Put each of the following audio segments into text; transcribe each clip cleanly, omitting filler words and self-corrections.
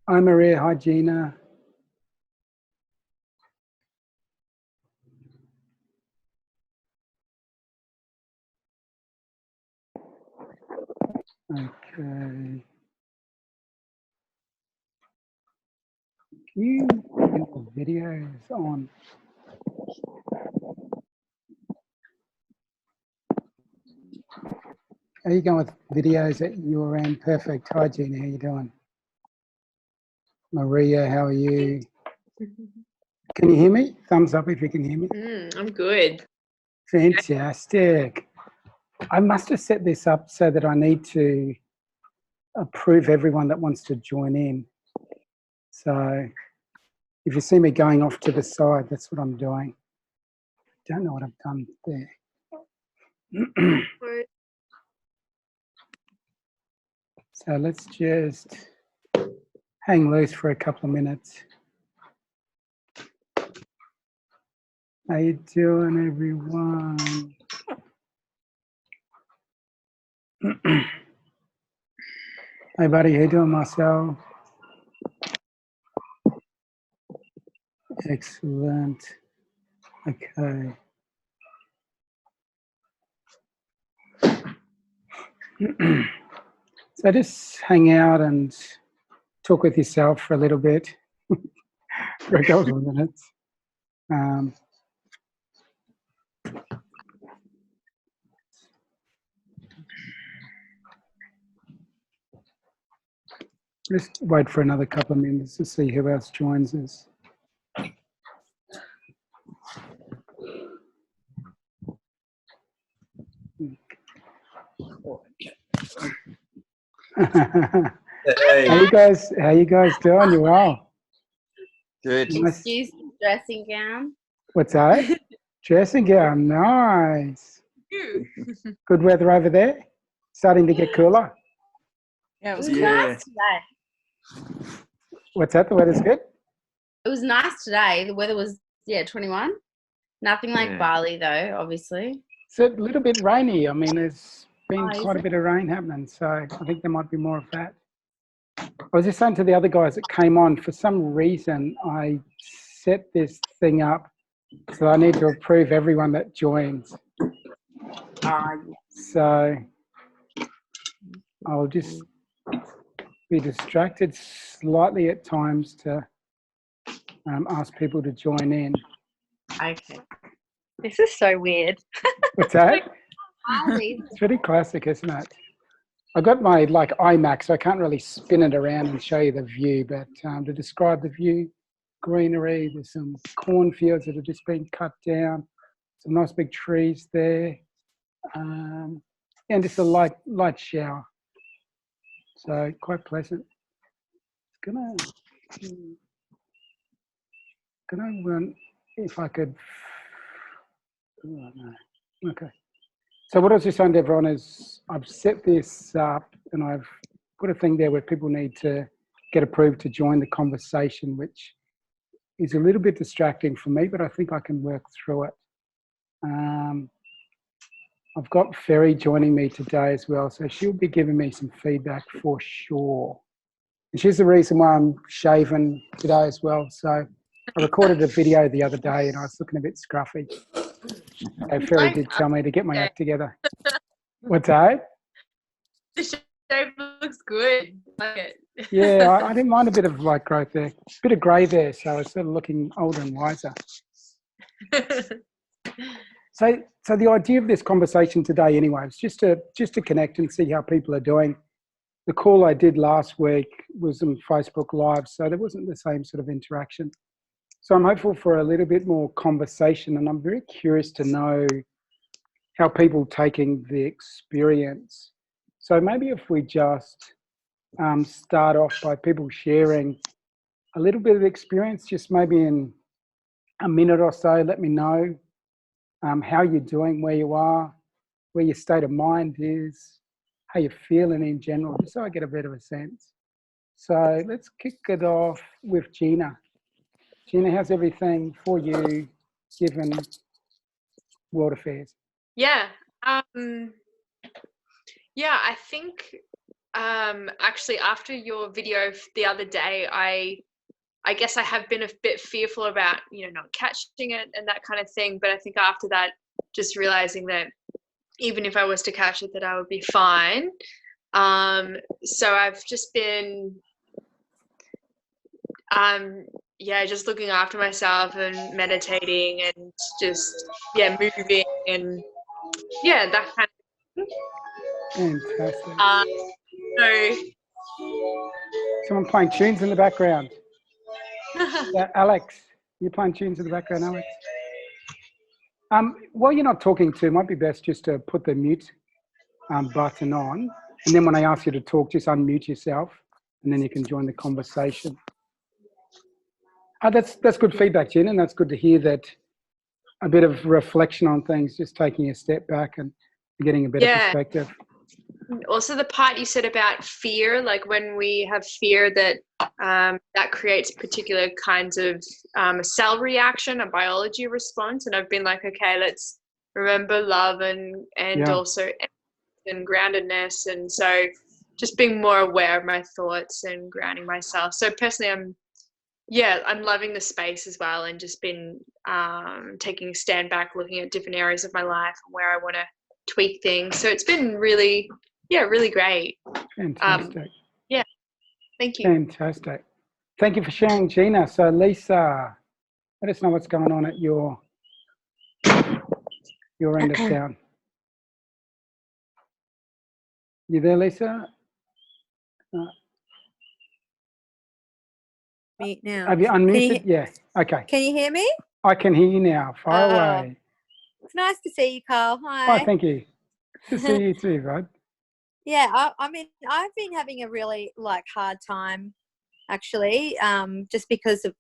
Hi, Maria. Hi, Gina. Okay. Can you get the videos on? How you going with videos at your end? Perfect. Hi, Gina. How you doing? Maria, how are you? Can you hear me? Thumbs up if you can hear me. I'm good. Fantastic. I must have set this up so that I need to approve everyone that wants to join in. So if you see me going off to the side, that's what I'm doing. Don't know what I've done there. So let's just hang loose for a couple of minutes. How you doing, everyone? Hey, buddy, how you doing, Marcel? Excellent. Okay. So just hang out and talk with yourself for a little bit, for a couple of minutes. Just wait for another couple of minutes to see who else joins us. Hey. How you guys doing? You well? Good. Nice. Excuse the dressing gown. What's that? Dressing gown, nice. Good weather over there? Starting to get cooler? Yeah, it was Yeah. nice today. What's that? The weather's good? It was nice today. The weather was 21. Nothing like Yeah. Bali though, obviously. It's a little bit rainy. I mean, there's been Oh, is quite a it? bit of rain happening, so I think there might be more of that. I was just saying to the other guys that came on, for some reason, I set this thing up so I need to approve everyone that joins. So I'll just be distracted slightly at times to ask people to join in. Okay. This is so weird. What's that? It's pretty classic, isn't it? I got my iMac, so I can't really spin it around and show you the view, but to describe the view, greenery, there's some cornfields that have just been cut down, some nice big trees there, and just a light shower. So quite pleasant. Gonna run if I could. Oh, no. Okay. So what I was just saying to everyone is I've set this up and I've put a thing there where people need to get approved to join the conversation, which is a little bit distracting for me, but I think I can work through it. I've got Ferry joining me today as well, so she'll be giving me some feedback for sure. And she's the reason why I'm shaving today as well. So I recorded a video the other day and I was looking a bit scruffy. So Ferry did tell me to get my act together. What's that? The shape looks good. Like it. Yeah, I didn't mind a bit of growth there. A bit of grey there, so I was sort of looking older and wiser. So the idea of this conversation today anyway is just to connect and see how people are doing. The call I did last week was on Facebook Live, so there wasn't the same sort of interaction. So I'm hopeful for a little bit more conversation, and I'm very curious to know how people are taking the experience. So maybe if we just start off by people sharing a little bit of experience, just maybe in a minute or so. Let me know how you're doing, where you are, where your state of mind is, how you're feeling in general, just so I get a bit of a sense. So let's kick it off with Gina. Gina, how's everything for you given world affairs? Yeah. Yeah, I think actually after your video the other day, I guess I have been a bit fearful about, not catching it and that kind of thing. But I think after that, just realizing that even if I was to catch it, that I would be fine. So I've just been, just looking after myself and meditating and just, moving and, that kind of thing. Fantastic. So, Someone playing tunes in the background. Alex, you're playing tunes in the background, Alex? While you're not talking to, it might be best just to put the mute button on. And then when I ask you to talk, just unmute yourself and then you can join the conversation. That's good feedback, Jen, and that's good to hear that a bit of reflection on things, just taking a step back and getting a better perspective. Also, the part you said about fear, like when we have fear that that creates particular kinds of a cell reaction, a biology response. And I've been like, okay, let's remember love and also and groundedness. And so just being more aware of my thoughts and grounding myself. So personally, I'm loving the space as well, and just been taking a stand back, looking at different areas of my life and where I want to tweak things. So it's been really great. Fantastic. Thank you. Fantastic. Thank you for sharing, Gina. So Lisa, let us know what's going on at your end of town. You there, Lisa? Mute now. Have you unmuted? Yeah. Okay. Can you hear me? I can hear you now. Far away. It's nice to see you, Carl. Oh, Hi. thank you. Good to see you too, bud. Yeah, I mean, I've been having a really hard time, actually, just because of,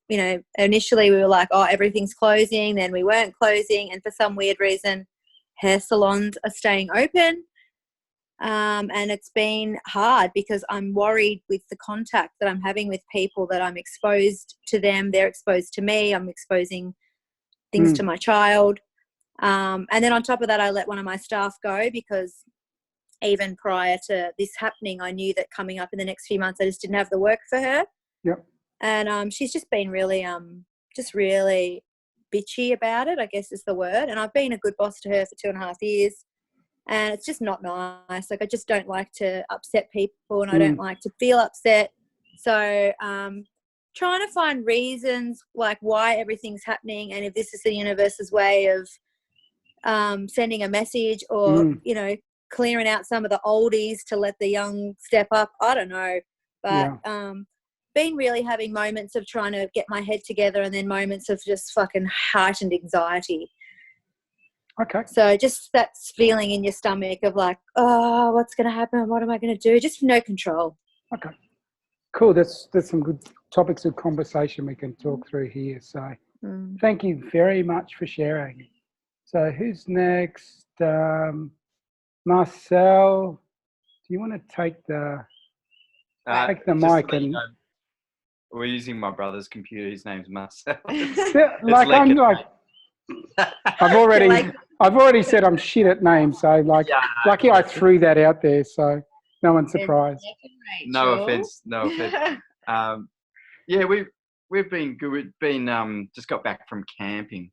initially we were like, oh, everything's closing, then we weren't closing, and for some weird reason, hair salons are staying open. And it's been hard because I'm worried with the contact that I'm having with people, that I'm exposed to them, they're exposed to me, I'm exposing things to my child. And then on top of that, I let one of my staff go because even prior to this happening, I knew that coming up in the next few months, I just didn't have the work for her. Yep. And she's just been really, really bitchy about it, I guess is the word. And I've been a good boss to her for 2.5 years. And it's just not nice. Like, I just don't like to upset people, and I don't like to feel upset. So trying to find reasons like why everything's happening, and if this is the universe's way of sending a message, or, clearing out some of the oldies to let the young step up. I don't know. But been really having moments of trying to get my head together, and then moments of just fucking heightened anxiety. Okay. So just that feeling in your stomach of like, oh, what's going to happen? What am I going to do? Just no control. Okay. Cool. That's some good topics of conversation we can talk through here. So thank you very much for sharing. So who's next? Marcel, do you want to take the mic? And we're using my brother's computer. His name's Marcel. I've already said I'm shit at names, so lucky I threw that out there, so no one's surprised. No offense. We've been good. We've been just got back from camping.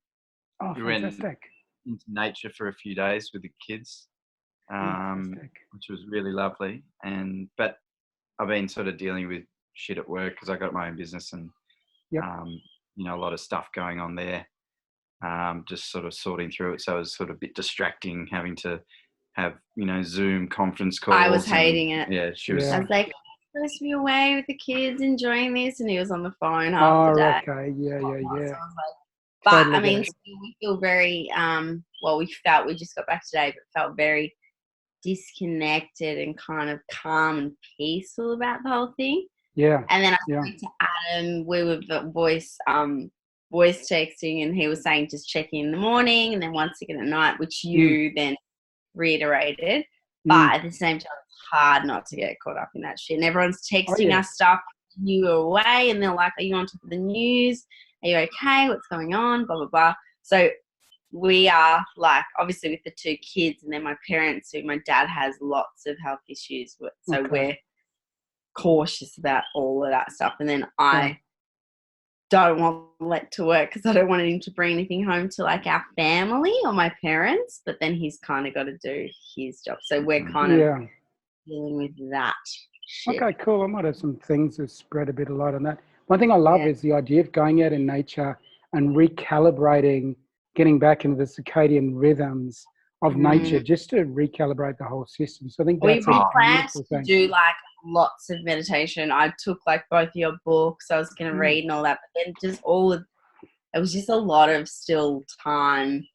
Oh, we fantastic! Went into nature for a few days with the kids, which was really lovely. But I've been sort of dealing with shit at work because I got my own business and a lot of stuff going on there. Just sort of sorting through it, so it was sort of a bit distracting having to have Zoom conference calls. I was hating it. Yeah, she was. I was like, I'm supposed to be away with the kids enjoying this, and he was on the phone half the day. Okay, yeah. So I was like, but Totally I mean, we feel very we just got back today, but felt very disconnected and kind of calm and peaceful about the whole thing. Yeah. And then I Yeah. spoke to Adam. We were voice texting, and he was saying just check in the morning and then once again at night, which you then reiterated. But at the same time, it's hard not to get caught up in that shit. And everyone's texting us stuff when you were away, and they're like, are you on top of the news? Are you okay? What's going on? Blah, blah, blah. So we are like, obviously with the 2 kids and then my parents, who my dad has lots of health issues. So we're cautious about all of that stuff. And then I don't want Let to work because I don't want him to bring anything home to like our family or my parents, but then he's kind of got to do his job. So we're kind of dealing with that shit. Okay, cool. I might have some things that spread a bit of light on that. One thing I love is the idea of going out in nature and recalibrating, getting back into the circadian rhythms of nature, just to recalibrate the whole system. So I think that's we a planned beautiful to thing. do like lots of meditation. I took like both your books. I was going to read and all that, but then just it was just a lot of still time.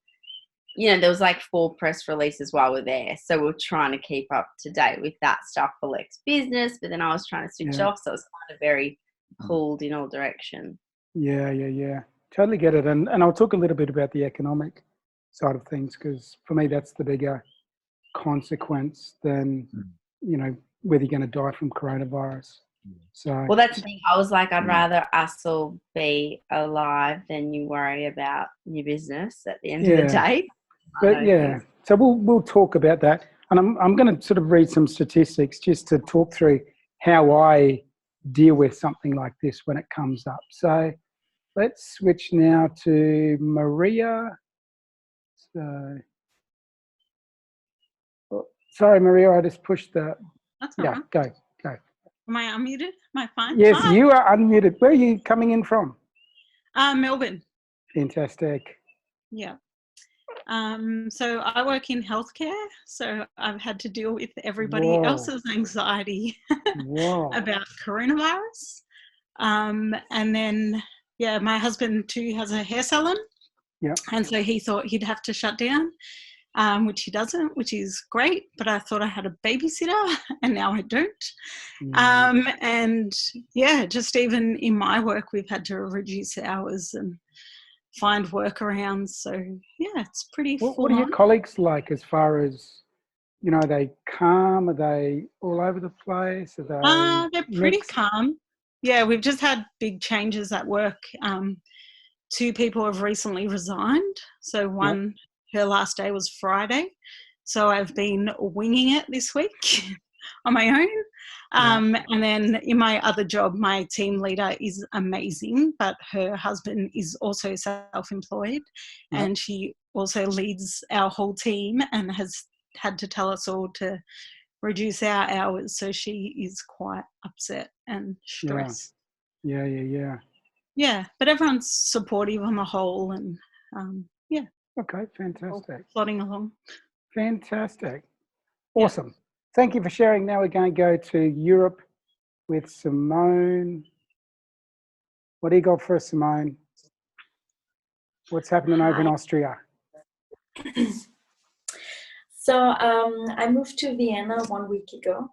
You know, there was like 4 press releases while we're there. So we're trying to keep up to date with that stuff for Lex business, but then I was trying to switch off. So it was kind of very pulled in all directions. Yeah. Totally get it. And I'll talk a little bit about the economic side of things, because for me, that's the bigger consequence than, you know, whether you're going to die from coronavirus. So, well, that's the thing. I was like, I'd rather us all be alive than you worry about your business at the end of the day. But so we'll talk about that, and I'm going to sort of read some statistics just to talk through how I deal with something like this when it comes up. So let's switch now to Maria. So, sorry, Maria, I just pushed the. That's all right. Go. Am I unmuted? Am I fine? Yes, Hi. you are unmuted. Where are you coming in from? Melbourne. Fantastic. Yeah. So I work in healthcare, so I've had to deal with everybody else's anxiety about coronavirus. And then, my husband too has a hair salon. Yeah. And so he thought he'd have to shut down, which he doesn't, which is great. But I thought I had a babysitter, and now I don't. And just even in my work, we've had to reduce hours and find workarounds. So it's pretty full on. What are your colleagues like as far as, you know, are they calm? Are they all over the place? Are they they're pretty calm. Yeah, we've just had big changes at work. 2 people have recently resigned. So one, her last day was Friday. So I've been winging it this week on my own. And then in my other job, my team leader is amazing, but her husband is also self-employed, and she also leads our whole team and has had to tell us all to reduce our hours. So she is quite upset and stressed. Yeah, but everyone's supportive on the whole, and Okay, fantastic. Plodding along. Fantastic. Awesome. Thank you for sharing. Now we're going to go to Europe with Simone. What do you got for us, Simone? What's happening over in Austria? So I moved to Vienna 1 week ago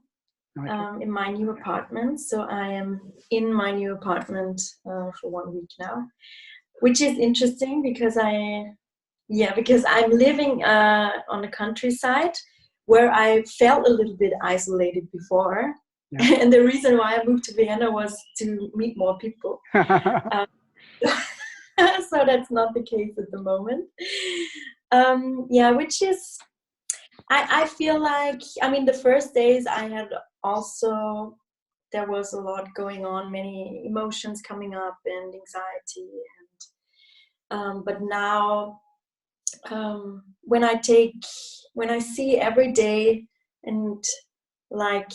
in my new apartment. So I am in my new apartment for 1 week now, which is interesting because I'm living on the countryside where I felt a little bit isolated before. Yeah. And the reason why I moved to Vienna was to meet more people. So that's not the case at the moment. Which is, I feel like, I mean, the first days I had also, there was a lot going on, many emotions coming up and anxiety. And but now, when I see every day and like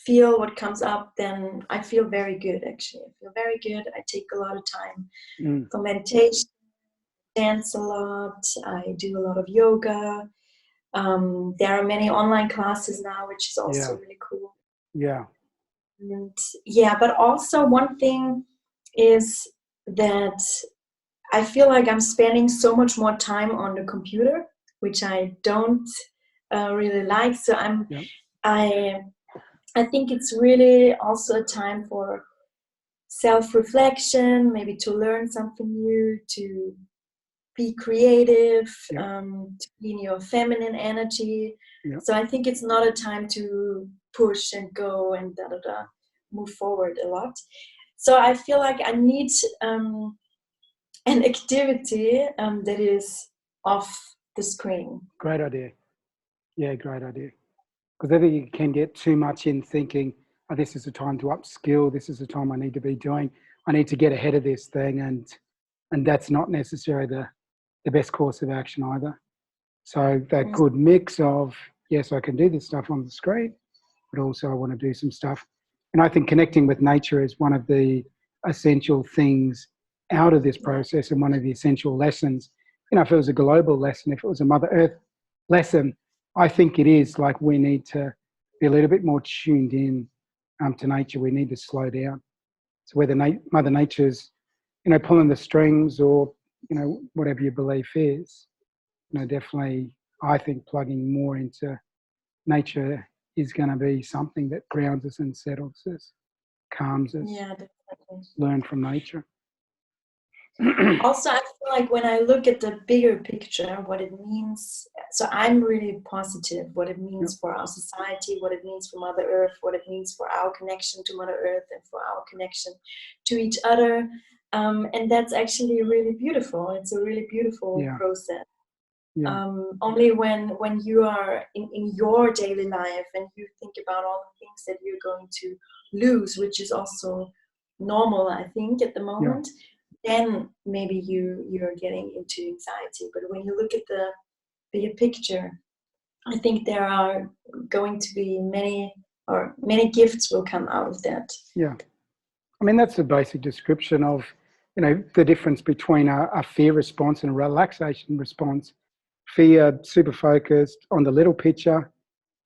feel what comes up, then I feel very good. Actually, I feel very good. I take a lot of time for meditation, dance a lot. I do a lot of yoga. There are many online classes now, which is also really cool. And but also one thing is that I feel like I'm spending so much more time on the computer, which I don't really like. So I think it's really also a time for self-reflection, maybe to learn something new, to be creative, to be in your feminine energy. So I think it's not a time to push and go and move forward a lot. So I feel like I need an activity that is off the screen. Great idea. Yeah, great idea. Because I think you can get too much in thinking, oh, this is the time to upskill, this is the time I need to be doing, I need to get ahead of this thing, and that's not necessarily the best course of action either. So that good mix of, yes, I can do this stuff on the screen, but also I want to do some stuff. And I think connecting with nature is one of the essential things out of this process, and one of the essential lessons. You know, if it was a global lesson, if it was a Mother Earth lesson, I think it is like we need to be a little bit more tuned in to nature. We need to slow down. So whether Mother Nature's, you know, pulling the strings, or, you know, whatever your belief is, you know, definitely I think plugging more into nature is going to be something that grounds us and settles us, calms us. Yeah, definitely. Learn from nature. Also, I feel like when I look at the bigger picture, what it means, so I'm really positive what it means for our society, what it means for Mother Earth, what it means for our connection to Mother Earth and for our connection to each other. And that's actually really beautiful. It's a really beautiful process. Only when you are in your daily life and you think about all the things that you're going to lose, which is also normal, I think, at the moment, then maybe you're getting into anxiety. But when you look at the bigger picture, I think there are going to be many gifts will come out of that. Yeah. I mean, that's the basic description of, you know, the difference between a fear response and a relaxation response. Fear, super focused on the little picture,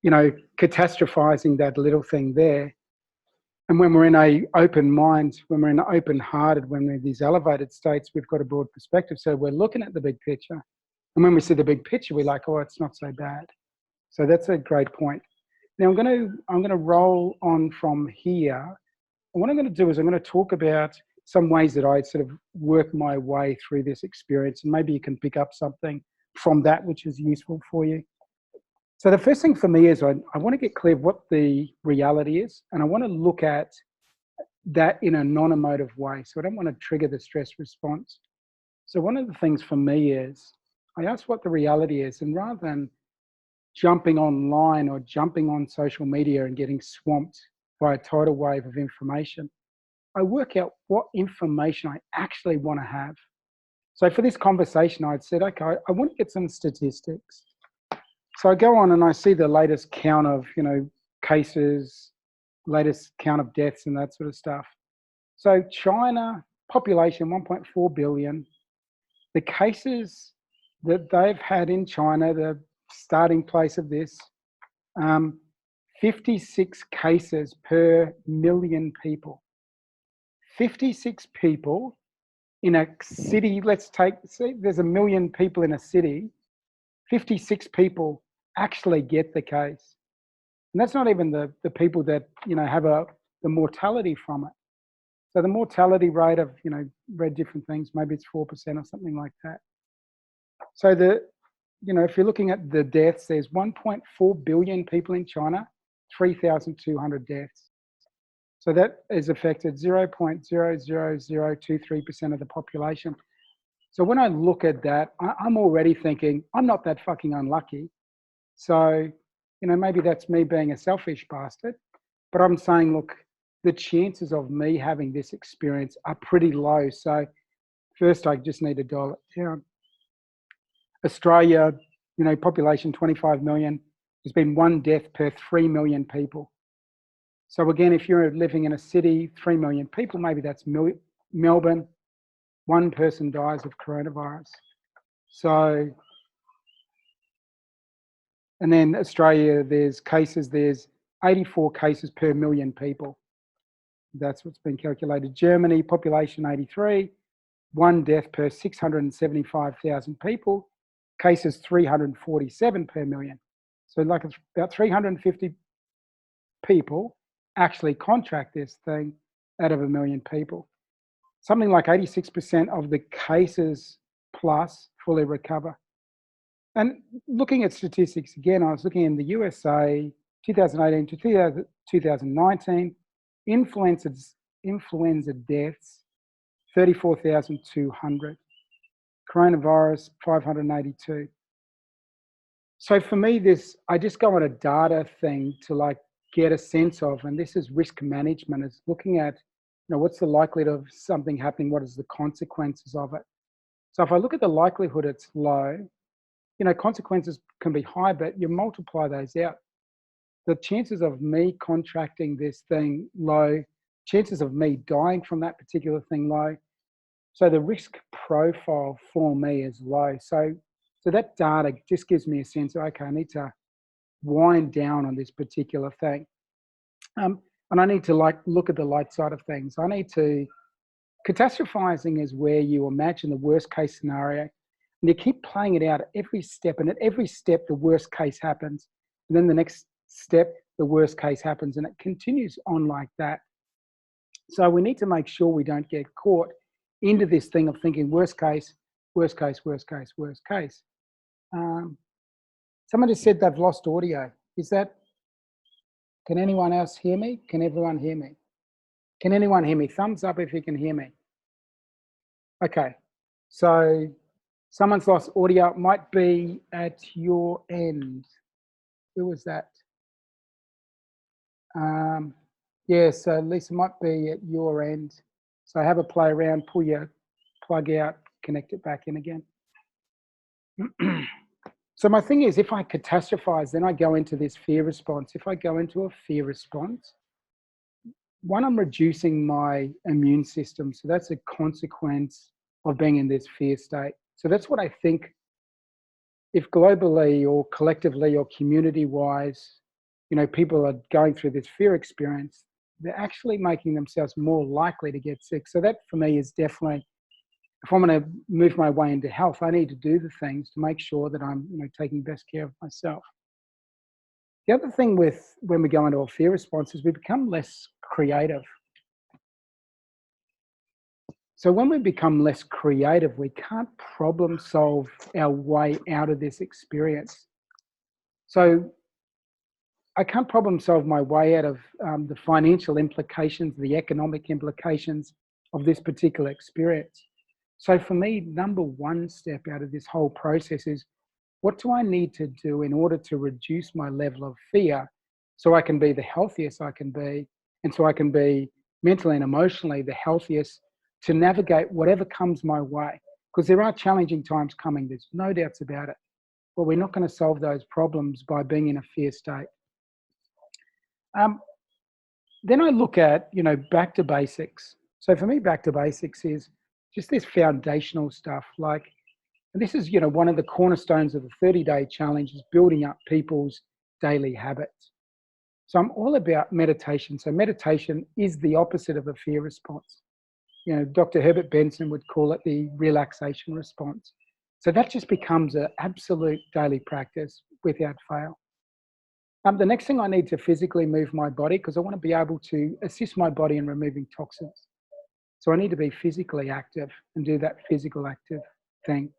you know, catastrophizing that little thing there. And when we're in a open mind, when we're in an open hearted, when we're in these elevated states, we've got a broad perspective. So we're looking at the big picture. And when we see the big picture, we're like, oh, it's not so bad. So that's a great point. Now I'm going to roll on from here. And what I'm going to do is I'm going to talk about some ways that I sort of work my way through this experience, and maybe you can pick up something from that which is useful for you. So the first thing for me is I want to get clear what the reality is, and I want to look at that in a non-emotive way. So I don't want to trigger the stress response. So one of the things for me is I ask what the reality is, and rather than jumping online or jumping on social media and getting swamped by a tidal wave of information, I work out what information I actually want to have. So for this conversation, I'd said, okay, I want to get some statistics. So I go on and I see the latest count of, you know, cases, latest count of deaths and that sort of stuff. So China, population 1.4 billion. The cases that they've had in China, the starting place of this, 56 cases per million people. 56 people in a city, say there's 1 million people in a city, 56 people actually get the case. And that's not even the people that, you know, have the mortality from it. So the mortality rate of, you know, read different things, maybe it's 4% or something like that. So you know, if you're looking at the deaths, there's 1.4 billion people in China, 3,200 deaths. So that is affected 0.00023% of the population. So when I look at that, I'm already thinking, I'm not that fucking unlucky. So, you know, maybe that's me being a selfish bastard, but I'm saying, look, the chances of me having this experience are pretty low. So first, I just need to dial it down. Australia, you know, population 25 million, there's been 1 death per 3 million people. So again, if you're living in a city, 3 million people, maybe that's Melbourne, 1 person dies of coronavirus. So, and then Australia, there's 84 cases per million people. That's what's been calculated. Germany, population 83, 1 death per 675,000 people, cases 347 per million. So like it's about 350 people actually contract this thing out of 1 million people. Something like 86% of the cases plus fully recover. And looking at statistics again, I was looking in the USA, 2018 to 2019, influenza deaths, 34,200. Coronavirus, 582. So for me, I just go on a data thing to like get a sense of, and this is risk management, is looking at, what's the likelihood of something happening? What is the consequences of it? So if I look at the likelihood it's low, consequences can be high, but you multiply those out. The chances of me contracting this thing low, chances of me dying from that particular thing low. So the risk profile for me is low. So that data just gives me a sense of, okay, I need to wind down on this particular thing. And I need to look at the light side of things. Catastrophizing is where you imagine the worst case scenario and you keep playing it out at every step. And at every step, the worst case happens. And then the next step, the worst case happens. And it continues on like that. So we need to make sure we don't get caught into this thing of thinking worst case, worst case, worst case, worst case. Someone just said they've lost audio. Can anyone else hear me? Can everyone hear me? Can anyone hear me? Thumbs up if you can hear me. Okay, so someone's lost audio. It might be at your end. Who was that? Yeah, so Lisa, might be at your end. So have a play around, pull your plug out, connect it back in again. So my thing is, if I catastrophize, then I go into this fear response. If I go into a fear response, one, I'm reducing my immune system. So that's a consequence of being in this fear state. So that's what I think, if globally or collectively or community-wise, people are going through this fear experience, they're actually making themselves more likely to get sick. So that for me is definitely, if I'm going to move my way into health, I need to do the things to make sure that I'm taking best care of myself. The other thing with when we go into a fear response is we become less creative. So when we become less creative, we can't problem solve our way out of this experience. So I can't problem solve my way out of the financial implications, the economic implications of this particular experience. So for me, number one step out of this whole process is, what do I need to do in order to reduce my level of fear so I can be the healthiest I can be, and so I can be mentally and emotionally the healthiest to navigate whatever comes my way? Because there are challenging times coming, there's no doubts about it. But we're not going to solve those problems by being in a fear state. Then I look at, back to basics. So for me, back to basics is just this foundational stuff. And this is, one of the cornerstones of the 30-day challenge, is building up people's daily habits. So I'm all about meditation. So meditation is the opposite of a fear response. Dr. Herbert Benson would call it the relaxation response. So that just becomes an absolute daily practice without fail. The next thing, I need to physically move my body, because I want to be able to assist my body in removing toxins. So I need to be physically active and do that physical active thing.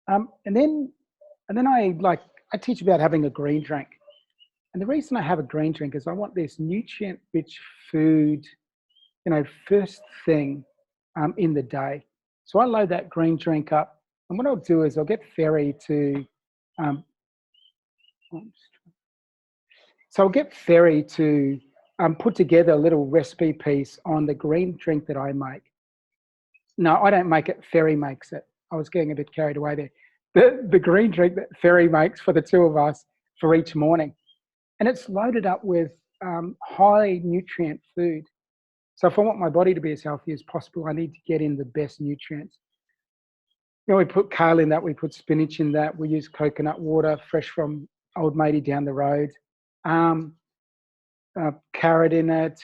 And then I teach about having a green drink. And the reason I have a green drink is I want this nutrient-rich food, first thing in the day. So I load that green drink up. And what I'll do is I'll get Ferry to put together a little recipe piece on the green drink that I make. No, I don't make it. Ferry makes it. I was getting a bit carried away there. The green drink that Ferry makes for the two of us for each morning. And it's loaded up with high nutrient food. So if I want my body to be as healthy as possible, I need to get in the best nutrients. We put kale in that, we put spinach in that, we use coconut water fresh from Old Matey down the road, carrot in it,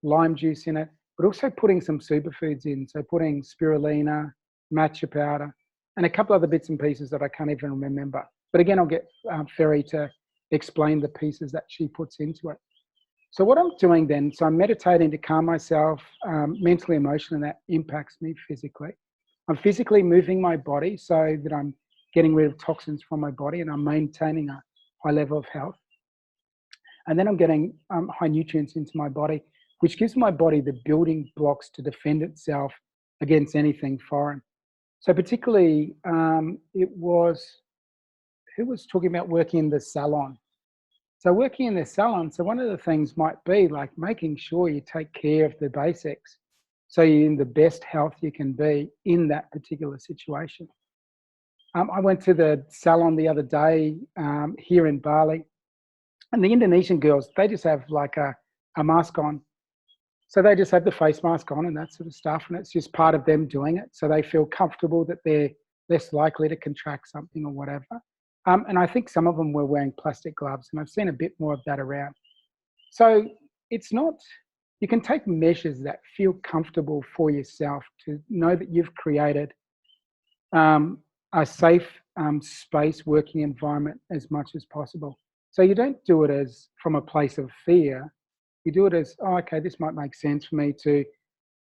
lime juice in it, but also putting some superfoods in. So putting spirulina, matcha powder, and a couple other bits and pieces that I can't even remember. But again, I'll get Ferry to explain the pieces that she puts into it. So what I'm doing then, so I'm meditating to calm myself mentally, emotionally, and that impacts me physically. I'm physically moving my body so that I'm getting rid of toxins from my body and I'm maintaining a high level of health. And then I'm getting high nutrients into my body, which gives my body the building blocks to defend itself against anything foreign. So particularly, who was talking about working in the salon? So working in the salon, so one of the things might be like making sure you take care of the basics so you're in the best health you can be in that particular situation. I went to the salon the other day here in Bali, and the Indonesian girls, they just have like a mask on. So they just have the face mask on and that sort of stuff, and it's just part of them doing it. So they feel comfortable that they're less likely to contract something or whatever. And I think some of them were wearing plastic gloves, and I've seen a bit more of that around. So it's not, you can take measures that feel comfortable for yourself to know that you've created a safe space, working environment as much as possible. So you don't do it as from a place of fear. You do it as, oh, okay, this might make sense for me to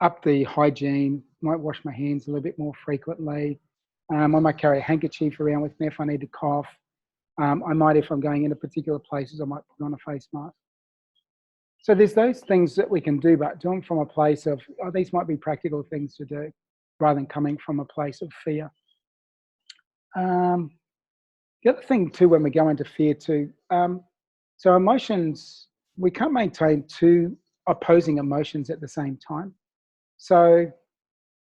up the hygiene, might wash my hands a little bit more frequently. I might carry a handkerchief around with me if I need to cough. I might, if I'm going into particular places, I might put on a face mask. So there's those things that we can do, but doing from a place of, oh, these might be practical things to do rather than coming from a place of fear. The other thing too, when we go into fear too, so emotions, we can't maintain two opposing emotions at the same time. So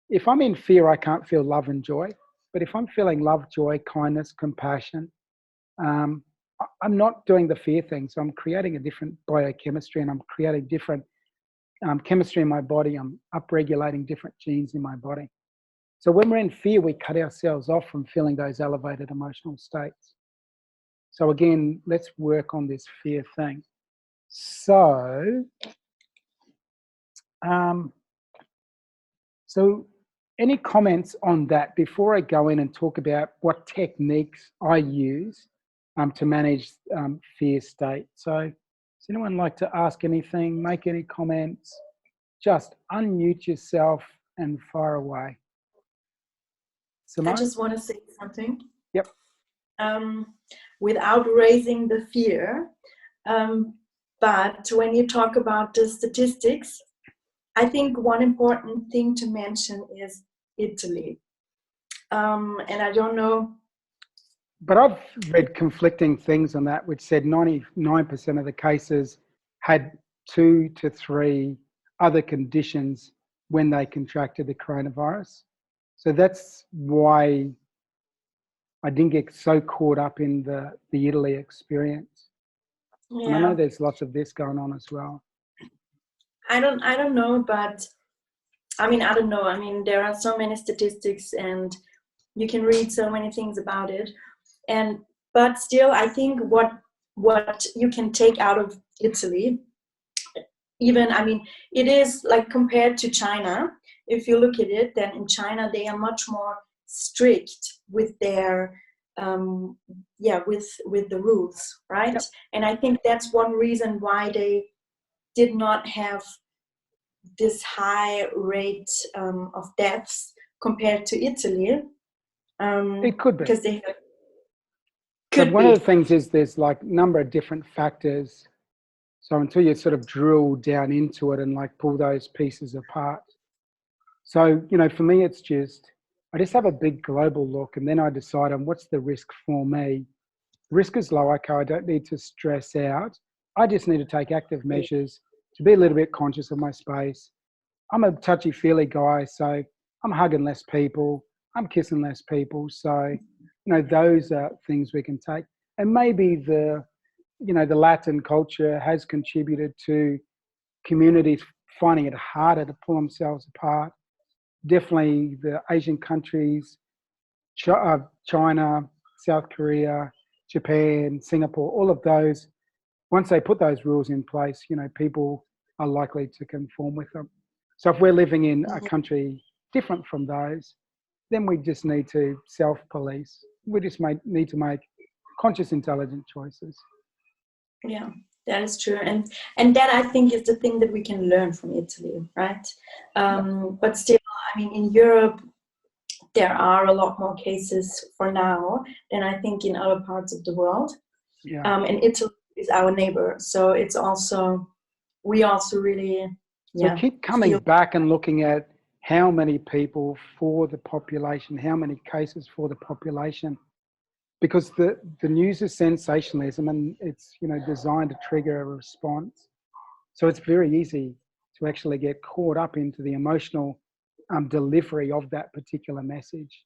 if I'm in fear, I can't feel love and joy. But if I'm feeling love, joy, kindness, compassion, I'm not doing the fear thing. So I'm creating a different biochemistry and I'm creating different chemistry in my body. I'm upregulating different genes in my body. So when we're in fear, we cut ourselves off from feeling those elevated emotional states. So again, let's work on this fear thing. So, any comments on that before I go in and talk about what techniques I use to manage fear state? So does anyone like to ask anything, make any comments? Just unmute yourself and fire away. Simone? I just want to say something. Yep. Without raising the fear, but when you talk about the statistics, I think one important thing to mention is Italy. And I don't know. But I've read conflicting things on that, which said 99% of the cases had 2 to 3 other conditions when they contracted the coronavirus. So that's why I didn't get so caught up in the Italy experience. Yeah. And I know there's lots of this going on as well. I don't know, but I don't know. There are so many statistics and you can read so many things about it. But still, I think what you can take out of Italy, even, it is like compared to China, if you look at it, then in China, they are much more strict with their, with the rules, right? Yep. And I think that's one reason why they did not have this high rate of deaths compared to Italy. It could be. Because they But one of the things is there's like a number of different factors. So until you sort of drill down into it and like pull those pieces apart. So, for me, it's just, I just have a big global look and then I decide on what's the risk for me. The risk is low, okay, I don't need to stress out. I just need to take active measures to be a little bit conscious of my space. I'm a touchy-feely guy, so I'm hugging less people. I'm kissing less people. So, those are things we can take. And maybe the Latin culture has contributed to communities finding it harder to pull themselves apart. Definitely the Asian countries, China, South Korea, Japan, Singapore, all of those, once they put those rules in place, people are likely to conform with them. So if we're living in a country different from those, then we just need to self-police. We just need to make conscious, intelligent choices. Yeah. That is true, and that I think is the thing that we can learn from Italy, right? But still, I mean, in Europe, there are a lot more cases for now than I think in other parts of the world. And Italy is our neighbor, so it's also, we also really, so keep coming back and looking at how many people for the population, how many cases for the population, because the news is sensationalism, and it's, you know, designed to trigger a response. So it's very easy to actually get caught up into the emotional delivery of that particular message.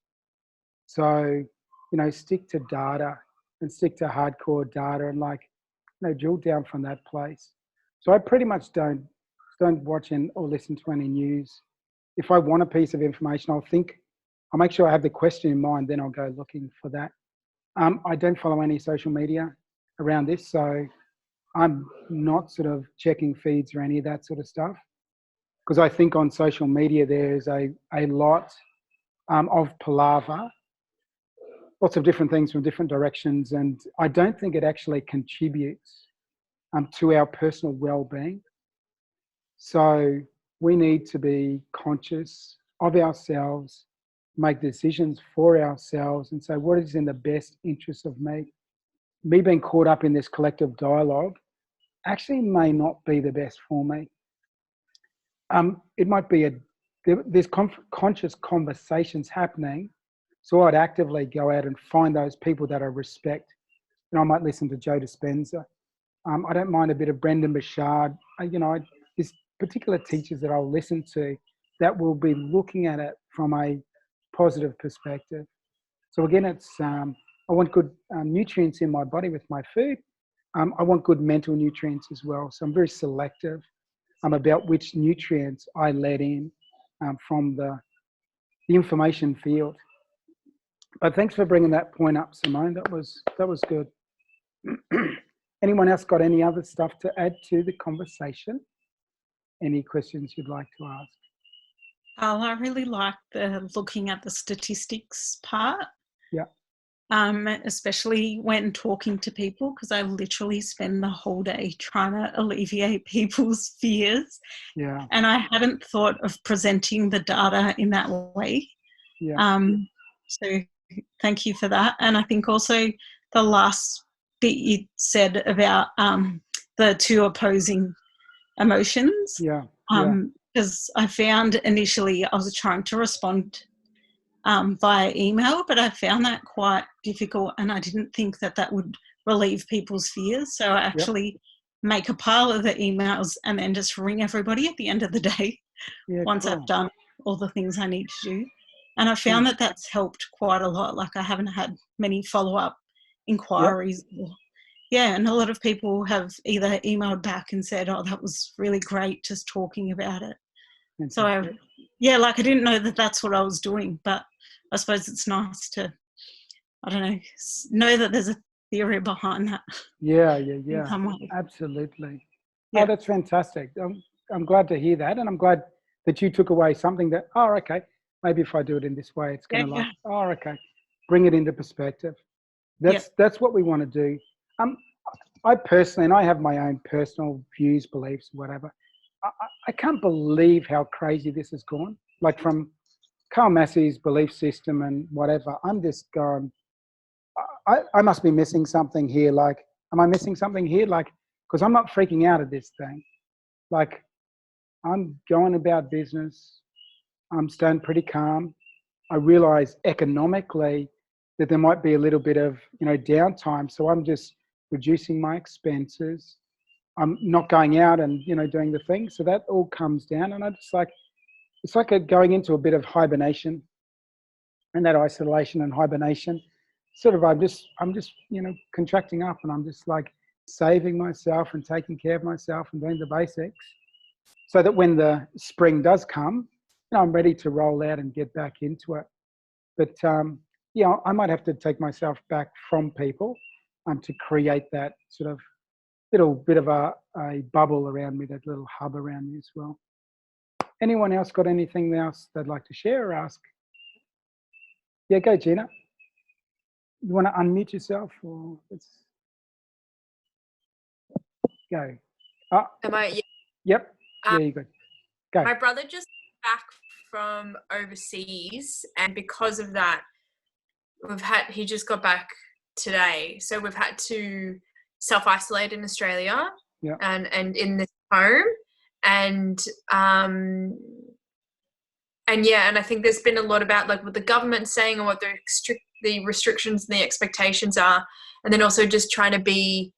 So, you know, stick to data and stick to hardcore data, and, like, you know, drill down from that place. So I pretty much don't watch or listen to any news. If I want a piece of information, I'll make sure I have the question in mind, then I'll go looking for that. I don't follow any social media around this, so I'm not sort of checking feeds or any of that sort of stuff, because I think on social media there's a lot of palaver, lots of different things from different directions, and I don't think it actually contributes to our personal well-being. So we need to be conscious of ourselves, make decisions for ourselves, and say, what is in the best interest of me? Me being caught up in this collective dialogue actually may not be the best for me. It might be there's conscious conversations happening, so I'd actively go out and find those people that I respect. You know, I might listen to Joe Dispenza. I don't mind a bit of Brendan Bouchard. There's particular teachers that I'll listen to that will be looking at it from a positive perspective. So again, it's I want good nutrients in my body with my food. I want good mental nutrients as well. So I'm very selective about which nutrients I let in from the information field. But thanks for bringing that point up, Simone. That was good. Anyone else got any other stuff to add to the conversation? Any questions you'd like to ask? Oh, I really like the looking at the statistics part. Yeah. Especially when talking to people, because I literally spend the whole day trying to alleviate people's fears. Yeah. And I hadn't thought of presenting the data in that way. Yeah. So thank you for that. And I think also the last bit you said about the two opposing emotions. Yeah. Because I found initially I was trying to respond via email, but I found that quite difficult, and I didn't think that would relieve people's fears. So I actually make a pile of the emails and then just ring everybody at the end of the day once I've done all the things I need to do. And I found that that's helped quite a lot. Like, I haven't had many follow-up inquiries. And a lot of people have either emailed back and said, oh, that was really great, just talking about it. So I didn't know that that's what I was doing, but I suppose it's nice to, I don't know that there's a theory behind that. Yeah. Absolutely. Yeah. Oh, that's fantastic. I'm glad to hear that, and I'm glad that you took away something that, okay, maybe if I do it in this way, it's going to okay, bring it into perspective. That's what we want to do. I personally, and I have my own personal views, beliefs, whatever. I can't believe how crazy this has gone. Like, from Carl Massy's belief system and whatever, I'm just going, I must be missing something here. Like, am I missing something here? Like, because I'm not freaking out at this thing. Like, I'm going about business. I'm staying pretty calm. I realize economically that there might be a little bit of, downtime. So I'm just reducing my expenses. I'm not going out and, doing the thing. So that all comes down, and I just like, it's like going into a bit of hibernation, and that isolation and hibernation. Sort of, I'm just, contracting up, and I'm just like saving myself and taking care of myself and doing the basics, so that when the spring does come, I'm ready to roll out and get back into it. But I might have to take myself back from people to create that sort of little bit of a bubble around me, that little hub around me as well. Anyone else got anything else they'd like to share or ask? Yeah, go, Gina. You want to unmute yourself? Or Go. Am I? Yeah. Yep. Yeah, you're good. Go. My brother just back from overseas, and because of that, he just got back today, so we've had to self-isolate in Australia, and in this home, and I think there's been a lot about like what the government's saying and what the restrictions and the expectations are, and then also just trying to be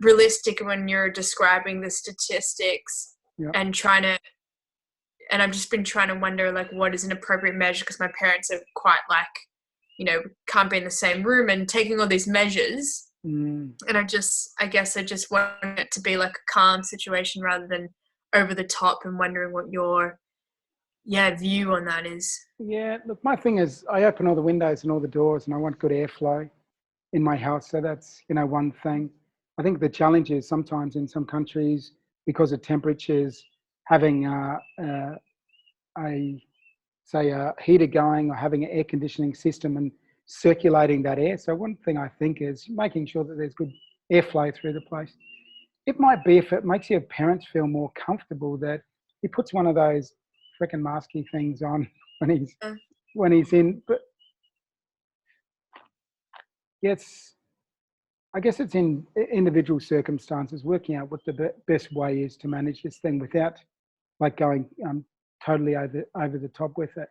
realistic when you're describing the statistics, and I've just been trying to wonder like what is an appropriate measure, because my parents are quite like, can't be in the same room and taking all these measures. And I guess I just want it to be like a calm situation rather than over the top, and wondering what your view on that is. Yeah, look, my thing is I open all the windows and all the doors, and I want good airflow in my house. So that's, one thing. I think the challenge is sometimes in some countries, because of temperatures, having a heater going or having an air conditioning system and circulating that air. So one thing I think is making sure that there's good airflow through the place. It might be, if it makes your parents feel more comfortable, that he puts one of those freaking masky things on when he's in. But yes, I guess it's in individual circumstances, working out what the best way is to manage this thing without like going totally over the top with it.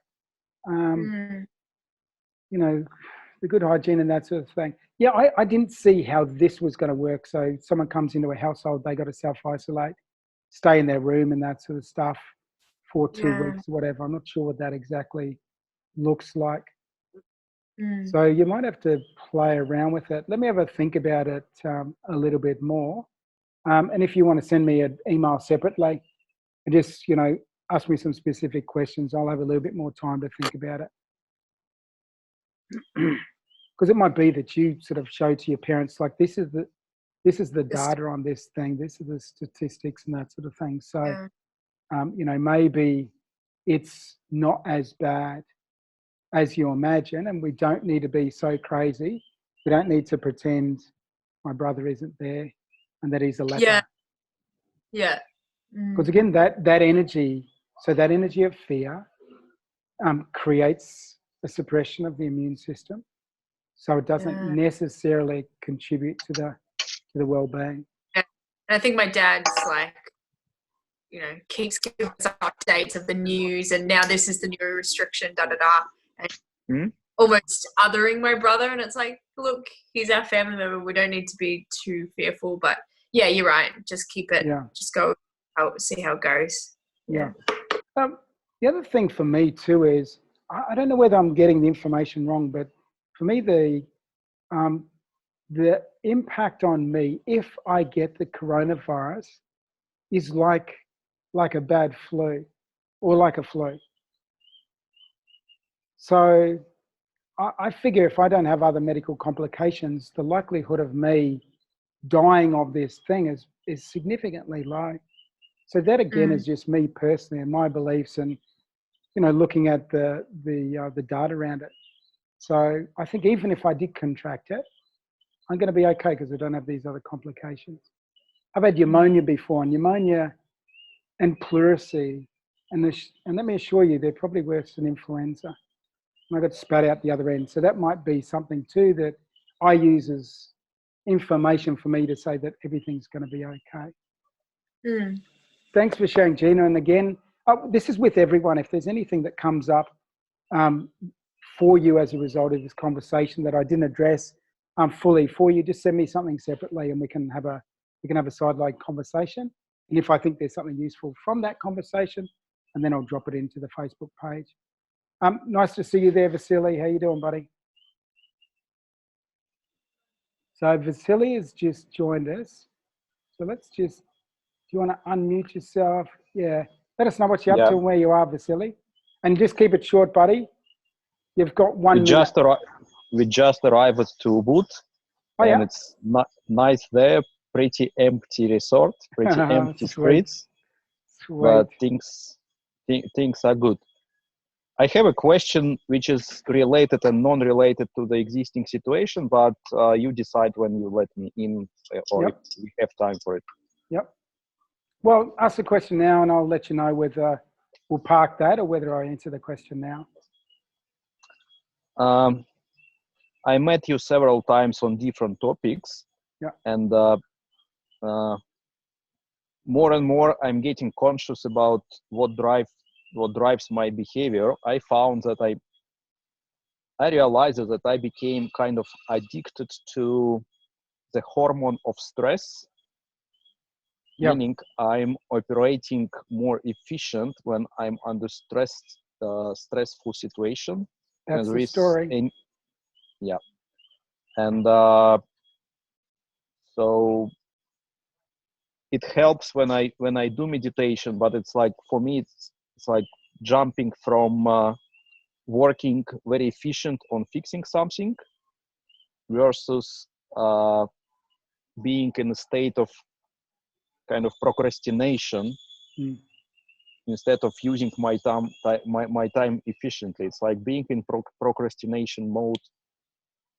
The good hygiene and that sort of thing. Yeah, I didn't see how this was going to work. So someone comes into a household, they got to self-isolate, stay in their room and that sort of stuff for 2 weeks, whatever. I'm not sure what that exactly looks like. So you might have to play around with it. Let me have a think about it a little bit more. And if you want to send me an email separately and just, ask me some specific questions, I'll have a little bit more time to think about it. Because it might be that you sort of show to your parents, like, this is the data on this thing, this is the statistics and that sort of thing. So, maybe it's not as bad as you imagine, and we don't need to be so crazy. We don't need to pretend my brother isn't there and that he's a leper. Yeah. Because again, that energy, so that energy of fear creates a suppression of the immune system. So it doesn't necessarily contribute to the well-being. And I think my dad's like, keeps giving us updates of the news, and now this is the new restriction, and almost othering my brother. And it's like, look, he's our family member. We don't need to be too fearful. But yeah, you're right. Just keep it. Yeah. Just go out, see how it goes. Yeah. The other thing for me too is, I don't know whether I'm getting the information wrong, but for me, the impact on me if I get the coronavirus is like a bad flu or like a flu. So I figure if I don't have other medical complications, the likelihood of me dying of this thing is significantly low. So that again is just me personally and my beliefs, and looking at the data around it. So I think even if I did contract it, I'm going to be okay because I don't have these other complications. I've had pneumonia before, and pneumonia and pleurisy, and let me assure you, they're probably worse than influenza. And I got spat out the other end. So that might be something too that I use as information for me to say that everything's going to be okay. Thanks for sharing, Gina. And again, this is with everyone. If there's anything that comes up for you as a result of this conversation that I didn't address fully for you, just send me something separately, and we can have a sideline conversation. And if I think there's something useful from that conversation, and then I'll drop it into the Facebook page. Nice to see you there, Vasily. How you doing, buddy? So Vasily has just joined us. So let's just, do you want to unmute yourself? Yeah. Let us know what you're up to and where you are, Vasily. And just keep it short, buddy. You've got 1 minute. We just arrived to Ubud, and it's nice there. Pretty empty resort, pretty empty streets, but things are good. I have a question which is related and non-related to the existing situation, but you decide when you let me in, or if we have time for it. Yep. Well, ask the question now and I'll let you know whether we'll park that or whether I answer the question now. I met you several times on different topics. Yeah. And more and more I'm getting conscious about what drives my behavior. I found that I realized that I became kind of addicted to the hormone of stress. Yep. Meaning I'm operating more efficient when I'm under stressful situation. That's the story. Yeah. And so it helps when I do meditation, but it's like, for me, it's like jumping from working very efficient on fixing something versus being in a state of kind of procrastination instead of using my time efficiently. It's like being in procrastination mode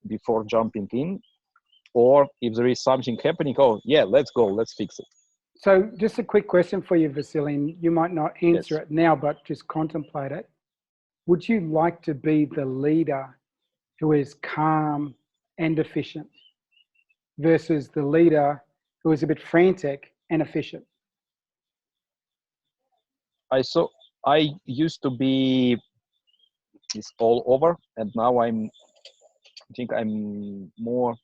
before jumping in, or if there is something happening, oh yeah, let's go, let's fix it. So just a quick question for you, Vasily. You might not answer Yes. it now, but just contemplate it. Would you like to be the leader who is calm and efficient versus the leader who is a bit frantic and efficient? I used to be this all over, and now I think I'm more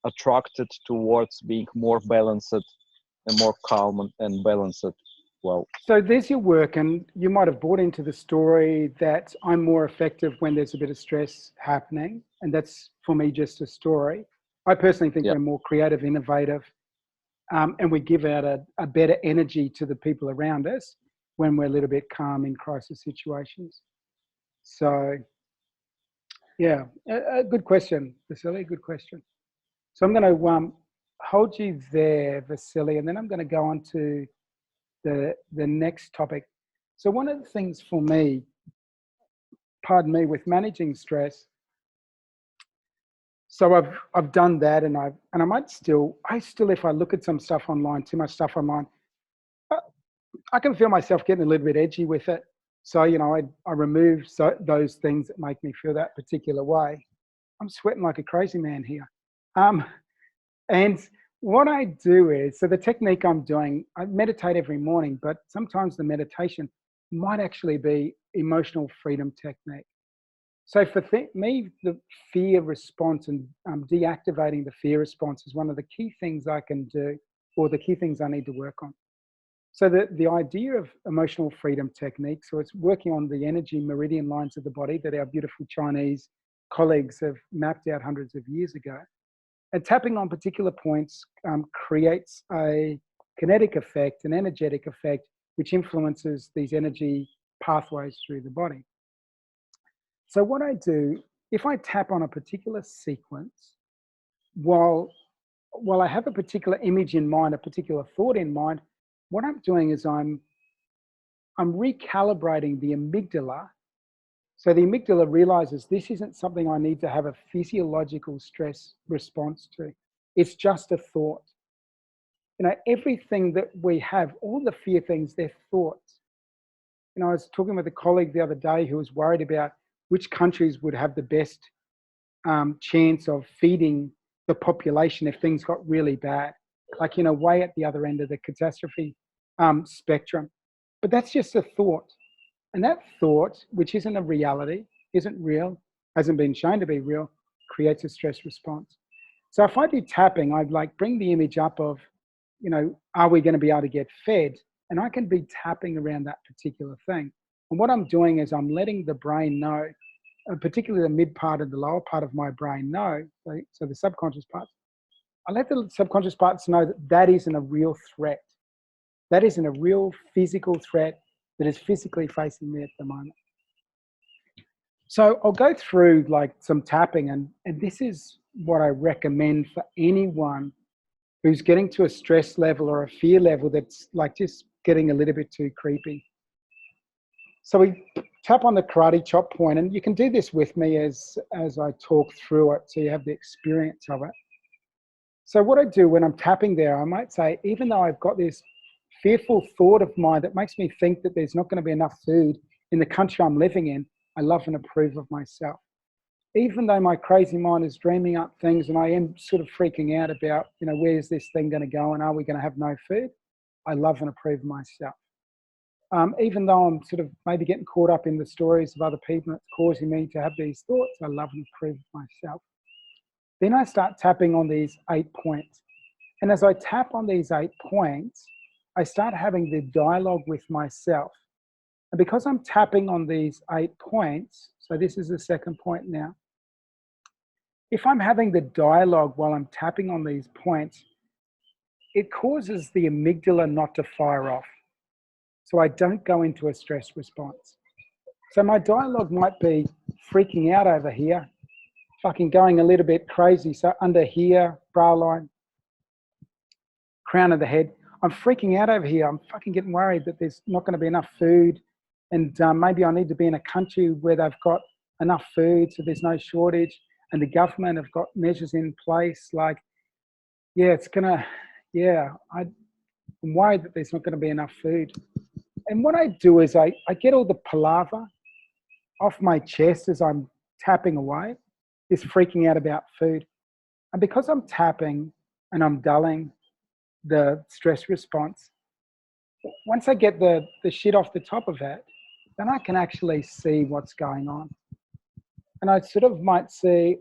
attracted towards being more balanced and more calm and balanced. Well, so there's your work, and you might have bought into the story that I'm more effective when there's a bit of stress happening, and that's for me just a story. I personally think we're more creative, innovative, and we give out a better energy to the people around us when we're a little bit calm in crisis situations. So yeah, a good question, Vasily, good question. So I'm going to hold you there, Vasily, and then I'm going to go on to the next topic. So one of the things for me, pardon me, with managing stress, so I've done that, and I might still, if I look at some stuff online, too much stuff online, I can feel myself getting a little bit edgy with it. So, you know, I remove those things that make me feel that particular way. I'm sweating like a crazy man here. And what I do is, so the technique I'm doing, I meditate every morning, but sometimes the meditation might actually be emotional freedom technique. So for me, the fear response and deactivating the fear response is one of the key things I can do, or the key things I need to work on. So the idea of emotional freedom technique, so it's working on the energy meridian lines of the body that our beautiful Chinese colleagues have mapped out hundreds of years ago. And tapping on particular points creates a kinetic effect, an energetic effect, which influences these energy pathways through the body. So what I do, if I tap on a particular sequence, while I have a particular image in mind, a particular thought in mind, what I'm doing is I'm recalibrating the amygdala. So the amygdala realizes this isn't something I need to have a physiological stress response to. It's just a thought. You know, everything that we have, all the fear things, they're thoughts. You know, I was talking with a colleague the other day who was worried about which countries would have the best chance of feeding the population if things got really bad, like, you know, way at the other end of the catastrophe spectrum. But that's just a thought. And that thought, which isn't a reality, isn't real, hasn't been shown to be real, creates a stress response. So if I do tapping, I'd like bring the image up of, you know, are we going to be able to get fed? And I can be tapping around that particular thing. And what I'm doing is I'm letting the brain know, particularly the mid part and the lower part of my brain know, so the subconscious parts, I let the subconscious parts know that that isn't a real threat. That isn't a real physical threat that is physically facing me at the moment. So I'll go through like some tapping, and this is what I recommend for anyone who's getting to a stress level or a fear level that's like just getting a little bit too creepy. So we tap on the karate chop point, and you can do this with me as I talk through it, so you have the experience of it. So what I do when I'm tapping there, I might say, even though I've got this fearful thought of mine that makes me think that there's not going to be enough food in the country I'm living in, I love and approve of myself. Even though my crazy mind is dreaming up things and I am sort of freaking out about, where's this thing going to go and are we going to have no food? I love and approve of myself. Even though I'm sort of maybe getting caught up in the stories of other people that's causing me to have these thoughts, I love and approve of myself. Then I start tapping on these 8 points. And as I tap on these 8 points, I start having the dialogue with myself. And because I'm tapping on these 8 points, so this is the second point now, if I'm having the dialogue while I'm tapping on these points, it causes the amygdala not to fire off. So I don't go into a stress response. So my dialogue might be freaking out over here, fucking going a little bit crazy. So under here, brow line, crown of the head, I'm freaking out over here. I'm fucking getting worried that there's not going to be enough food. And maybe I need to be in a country where they've got enough food so there's no shortage. And the government have got measures in place like, I'm worried that there's not going to be enough food. And what I do is I get all the palaver off my chest as I'm tapping away, this freaking out about food. And because I'm tapping and I'm dulling the stress response, once I get the shit off the top of it, then I can actually see what's going on. And I sort of might say,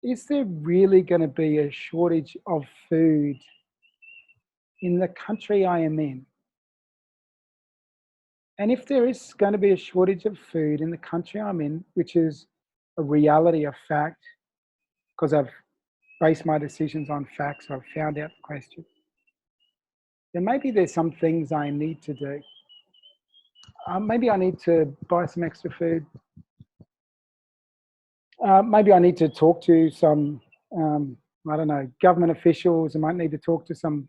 is there really going to be a shortage of food in the country I am in? And if there is going to be a shortage of food in the country I'm in, which is a reality, a fact, because I've based my decisions on facts, I've found out the question, then maybe there's some things I need to do. Maybe I need to buy some extra food. Maybe I need to talk to some, government officials. I might need to talk to some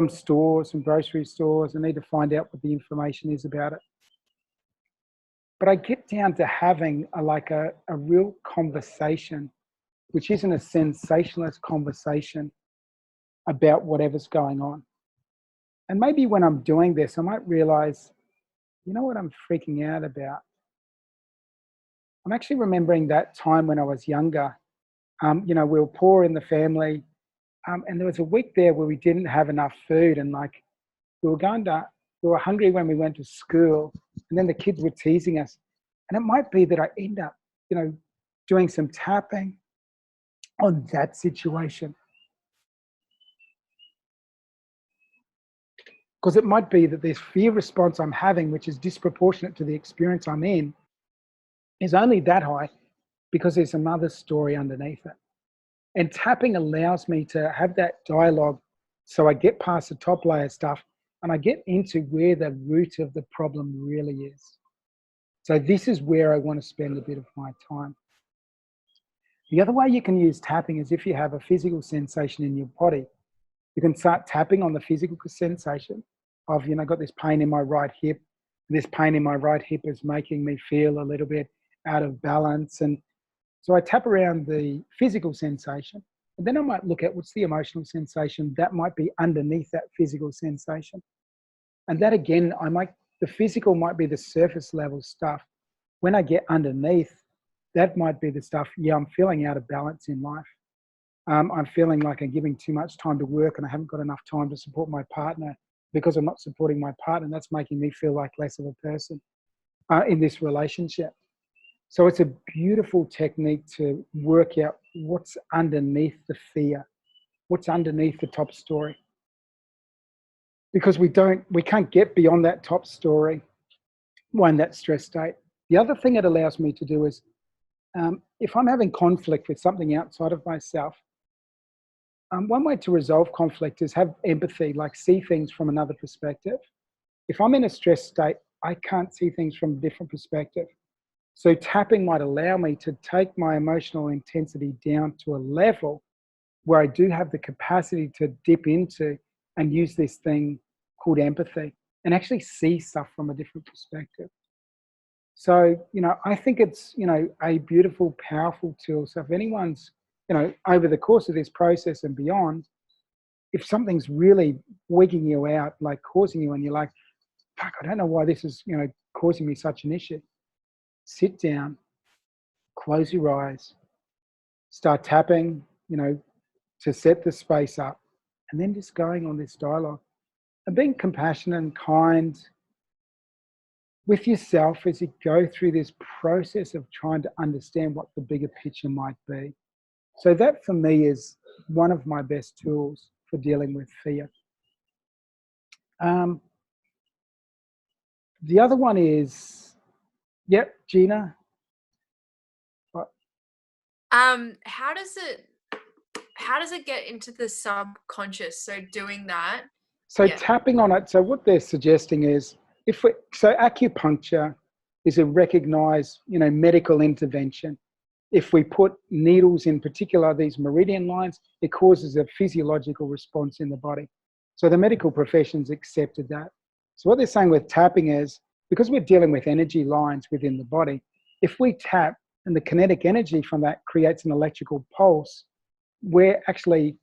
stores, some grocery stores. I need to find out what the information is about it. But I get down to having a real conversation, which isn't a sensationalist conversation about whatever's going on. And maybe when I'm doing this, I might realize, you know what I'm freaking out about? I'm actually remembering that time when I was younger. We were poor in the family. And there was a week there where we didn't have enough food. And we were hungry when we went to school. And then the kids were teasing us. And it might be that I end up, doing some tapping on that situation. Because it might be that this fear response I'm having, which is disproportionate to the experience I'm in, is only that high because there's another story underneath it. And tapping allows me to have that dialogue so I get past the top layer stuff and I get into where the root of the problem really is. So this is where I want to spend a bit of my time. The other way you can use tapping is if you have a physical sensation in your body. You can start tapping on the physical sensation of, got this pain in my right hip. This pain in my right hip is making me feel a little bit out of balance. And so I tap around the physical sensation, and then I might look at what's the emotional sensation that might be underneath that physical sensation. And that again, the physical might be the surface level stuff. When I get underneath, that might be the stuff, I'm feeling out of balance in life. I'm feeling like I'm giving too much time to work and I haven't got enough time to support my partner. Because I'm not supporting my partner, that's making me feel like less of a person in this relationship. So it's a beautiful technique to work out what's underneath the fear, what's underneath the top story. Because we can't get beyond that top story when that stress state. The other thing it allows me to do is, if I'm having conflict with something outside of myself, one way to resolve conflict is have empathy, like see things from another perspective. If I'm in a stress state, I can't see things from a different perspective. So tapping might allow me to take my emotional intensity down to a level where I do have the capacity to dip into and use this thing called empathy and actually see stuff from a different perspective. So, I think it's, a beautiful, powerful tool. So if anyone's over the course of this process and beyond, if something's really wigging you out, like causing you, and you're like, fuck, I don't know why this is, causing me such an issue. Sit down, close your eyes, start tapping, to set the space up, and then just going on this dialogue and being compassionate and kind with yourself as you go through this process of trying to understand what the bigger picture might be. So that for me is one of my best tools for dealing with fear. The other one is, Gina. What? How does it get into the subconscious? So doing that. So tapping on it. So what they're suggesting is, so acupuncture is a recognized, medical intervention. If we put needles, in particular these meridian lines, it causes a physiological response in the body. So the medical profession's accepted that. So what they're saying with tapping is, because we're dealing with energy lines within the body, if we tap and the kinetic energy from that creates an electrical pulse, we're actually,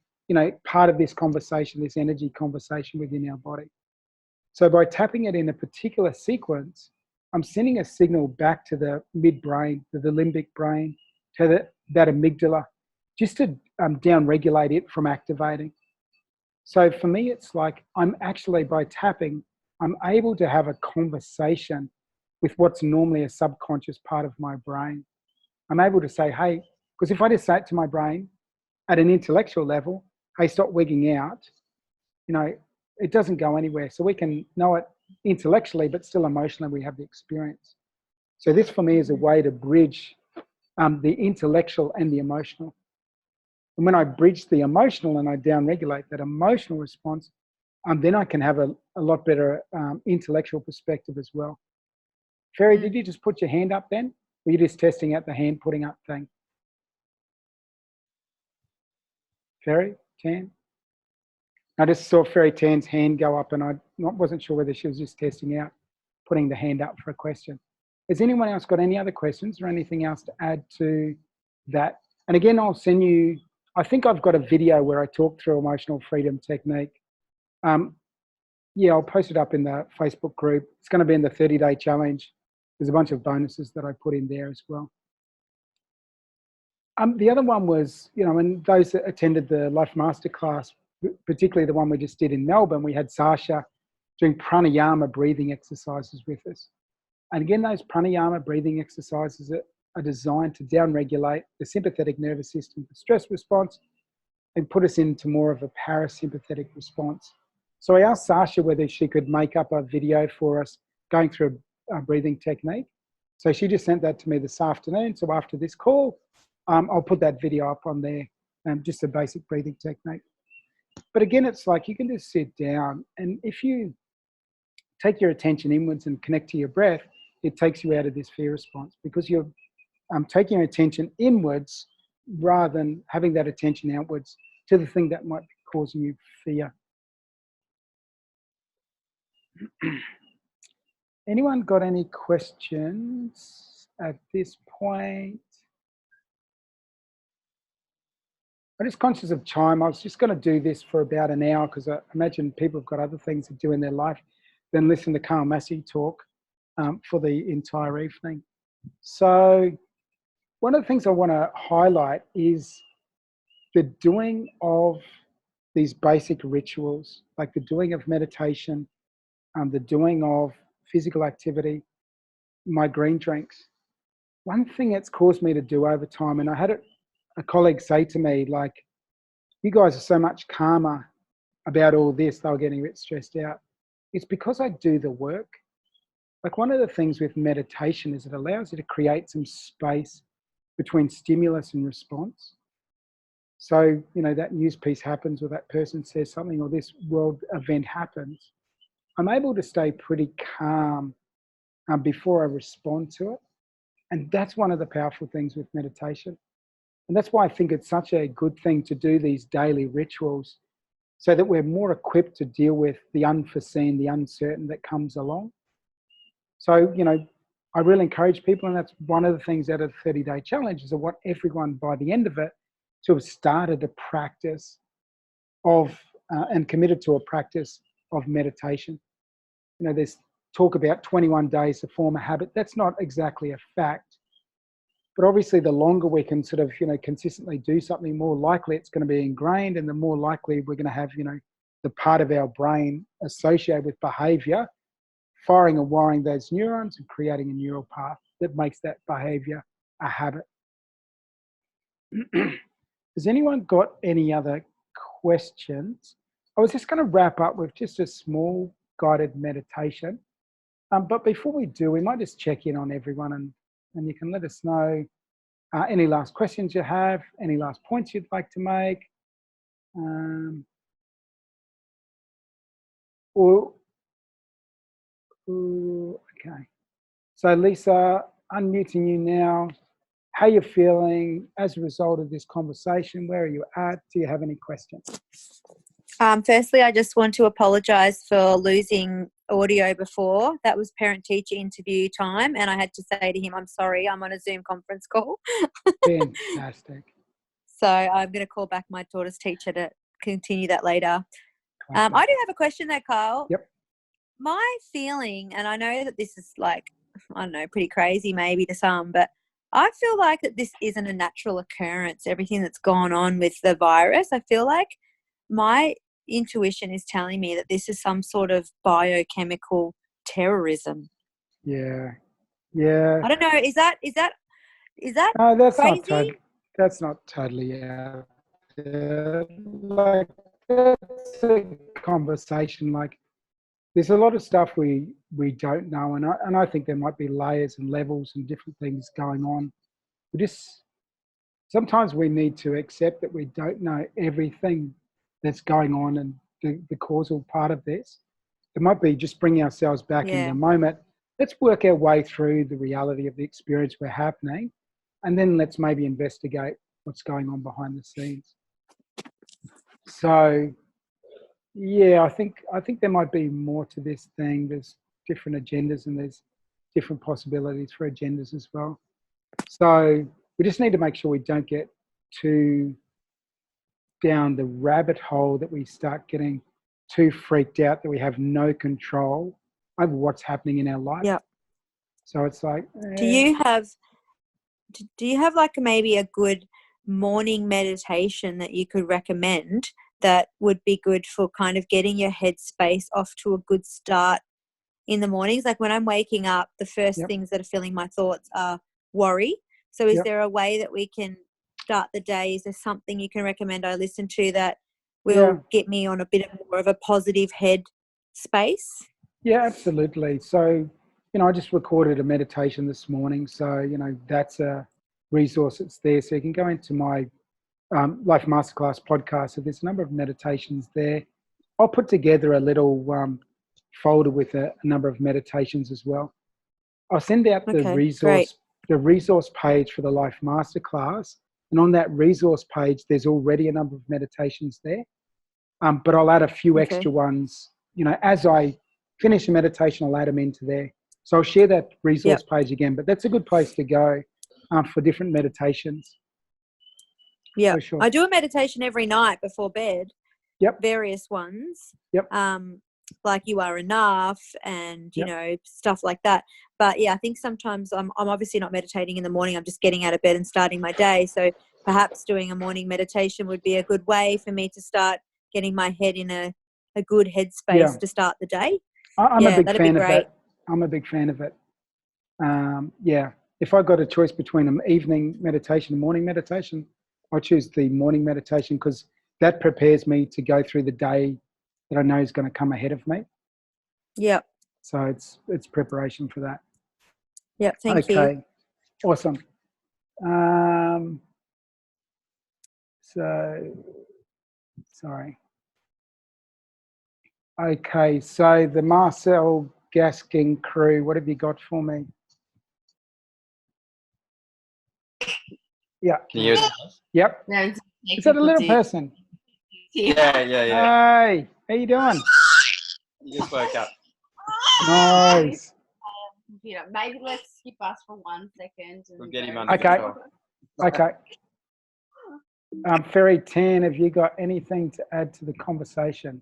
part of this conversation, this energy conversation within our body. So by tapping it in a particular sequence, I'm sending a signal back to the midbrain, to the limbic brain, to that amygdala, just to down-regulate it from activating. So for me, it's like I'm actually, by tapping, I'm able to have a conversation with what's normally a subconscious part of my brain. I'm able to say, hey, because if I just say it to my brain at an intellectual level, hey, stop wigging out, it doesn't go anywhere. So we can know it intellectually, but still emotionally we have the experience. So this for me is a way to bridge the intellectual and the emotional. And when I bridge the emotional and I down-regulate that emotional response, then I can have a lot better intellectual perspective as well. Ferry, did you just put your hand up then? Or were you just testing out the hand putting up thing? Ferry, Tan? I just saw Ferry Tan's hand go up, and I wasn't sure whether she was just testing out, putting the hand up for a question. Has anyone else got any other questions or anything else to add to that? And again, I'll send you, I think I've got a video where I talk through emotional freedom technique. I'll post it up in the Facebook group. It's going to be in the 30-day challenge. There's a bunch of bonuses that I put in there as well. The other one was, and those that attended the Life Masterclass, particularly the one we just did in Melbourne, we had Sasha doing pranayama breathing exercises with us. And again, those pranayama breathing exercises are designed to downregulate the sympathetic nervous system, the stress response, and put us into more of a parasympathetic response. So I asked Sasha whether she could make up a video for us going through a breathing technique. So she just sent that to me this afternoon. So after this call, I'll put that video up on there, just a basic breathing technique. But again, it's like you can just sit down, and if you take your attention inwards and connect to your breath, it takes you out of this fear response, because you're taking your attention inwards rather than having that attention outwards to the thing that might be causing you fear. Anyone got any questions at this point? I'm just conscious of time. I was just going to do this for about an hour, because I imagine people have got other things to do in their life than listen to Carl Massy talk for the entire evening. So one of the things I want to highlight is the doing of these basic rituals, like the doing of meditation, the doing of physical activity, my green drinks. One thing that's caused me to do over time, and I had a colleague say to me, like, you guys are so much calmer about all this, they were getting a bit stressed out. It's because I do the work. Like, one of the things with meditation is it allows you to create some space between stimulus and response. So, that news piece happens, or that person says something, or this world event happens. I'm able to stay pretty calm before I respond to it. And that's one of the powerful things with meditation. And that's why I think it's such a good thing to do these daily rituals, so that we're more equipped to deal with the unforeseen, the uncertain that comes along. So, I really encourage people, and that's one of the things out of the 30-day challenge, is I want everyone by the end of it to have started a practice of and committed to a practice of meditation. You know, there's talk about 21 days to form a habit. That's not exactly a fact. But obviously, the longer we can sort of, you know, consistently do something, more likely it's going to be ingrained, and the more likely we're going to have, you know, the part of our brain associated with behavior firing and wiring those neurons and creating a neural path that makes that behavior a habit. Has anyone got any other questions? I was just going to wrap up with just a small guided meditation. But before we do, we might just check in on everyone, and you can let us know any last questions you have, any last points you'd like to make. Okay. So Lisa, unmuting you now. How are you feeling as a result of this conversation? Where are you at? Do you have any questions? Firstly, I just want to apologise for losing audio before. That was parent-teacher interview time, and I had to say to him, I'm sorry, I'm on a Zoom conference call. Fantastic. So I'm going to call back my daughter's teacher to continue that later. I do have a question though, Carl. Yep. My feeling, and I know that this is like, I don't know, pretty crazy maybe to some, but I feel like that this isn't a natural occurrence, everything that's gone on with the virus. I feel like my intuition is telling me that this is some sort of biochemical terrorism. Yeah. I don't know. Is that that's crazy? That's not totally like, that's a conversation. Like, there's a lot of stuff we don't know, and I think there might be layers and levels and different things going on. Sometimes we need to accept that we don't know everything that's going on and the causal part of this. It might be just bringing ourselves back in the moment. Let's work our way through the reality of the experience we're happening, and then let's maybe investigate what's going on behind the scenes. So, yeah, I think there might be more to this thing. There's different agendas, and there's different possibilities for agendas as well. So we just need to make sure we don't get too down the rabbit hole that we start getting too freaked out that we have no control over what's happening in our life. Yeah. So it's like, do you have like maybe a good morning meditation that you could recommend that would be good for kind of getting your headspace off to a good start in the mornings? Like when I'm waking up, the first things that are filling my thoughts are worry. So is there a way that we can start the day? Is there something you can recommend I listen to that will get me on a bit more of a positive head space? Yeah, absolutely. So, I just recorded a meditation this morning. So, that's a resource that's there. So you can go into my Life Masterclass podcast. So there's a number of meditations there. I'll put together a little folder with a number of meditations as well. I'll send out the resource page for the Life Masterclass, and on that resource page, there's already a number of meditations there. But I'll add a few extra ones. As I finish a meditation, I'll add them into there. So I'll share that resource page again. But that's a good place to go for different meditations. Yeah, sure. I do a meditation every night before bed. Yep. Various ones. Yep. Like You Are Enough and, stuff like that. But yeah, I think sometimes I'm obviously not meditating in the morning. I'm just getting out of bed and starting my day. So perhaps doing a morning meditation would be a good way for me to start getting my head in a good headspace to start the day. I'm a big fan of that. I'm a big fan of it. If I got a choice between an evening meditation and morning meditation, I choose the morning meditation because that prepares me to go through the day that I know is going to come ahead of me. Yeah. So it's preparation for that. Yeah, thank you. Okay, awesome. Sorry. Okay, so the Marcel Gaskin crew, what have you got for me? Yeah. Can you hear us? Yep. Is that a little person? Yeah. Hey, how you doing? You just woke up. Nice. Maybe let's skip us for 1 second. We'll get him under control. Okay. Ferry 10, have you got anything to add to the conversation?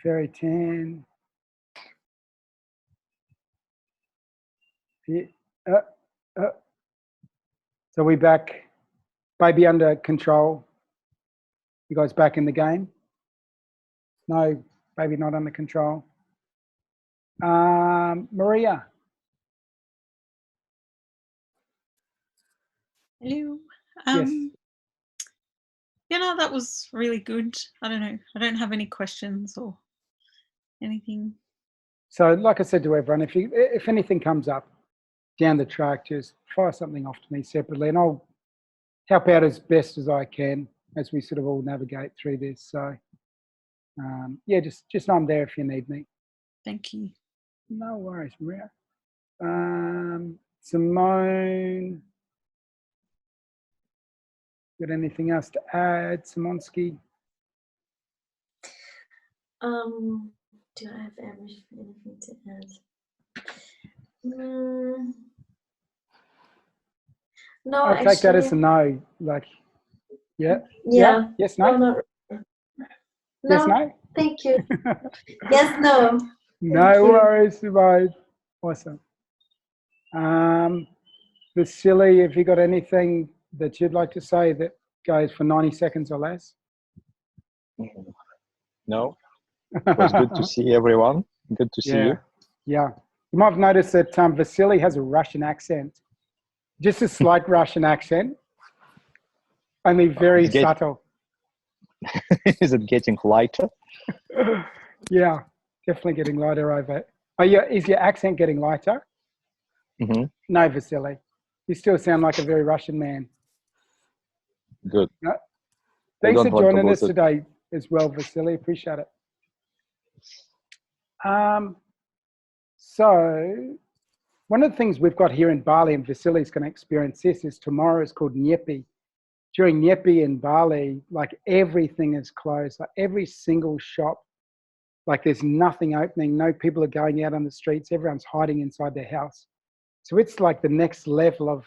Ferry 10. Yeah. So we back, baby under control. You guys back in the game? No, baby not under control. Maria. Hello. Yes. That was really good. I don't know. I don't have any questions or anything. So like I said to everyone, if anything comes up down the track, just fire something off to me separately and I'll help out as best as I can as we sort of all navigate through this. So yeah, just know I'm there if you need me. Thank you. No worries, Maria. Simone, got anything else to add, Simonsky? Do I have anything to add? No, I'll take that as a no. Like, yeah. Yes, no. No, Yes, no. Thank you. Yes, no. No worries, Simone. Awesome. Vasily, have you got anything that you'd like to say that goes for 90 seconds or less? No. It was good to see everyone. Good to see you. Yeah. You might have noticed that Vasily has a Russian accent. Just a slight Russian accent. Only very subtle. Is it getting lighter? Yeah, definitely getting lighter over. Is your accent getting lighter? Mm-hmm. No, Vasily. You still sound like a very Russian man. Good. No? Thanks for joining us today as well, Vasily. Appreciate it. So one of the things we've got here in Bali, and Vasily's going to experience this, is tomorrow is called Nyepi. During Nyepi in Bali, like everything is closed, like every single shop, like there's nothing opening, no people are going out on the streets, everyone's hiding inside their house. So it's like the next level of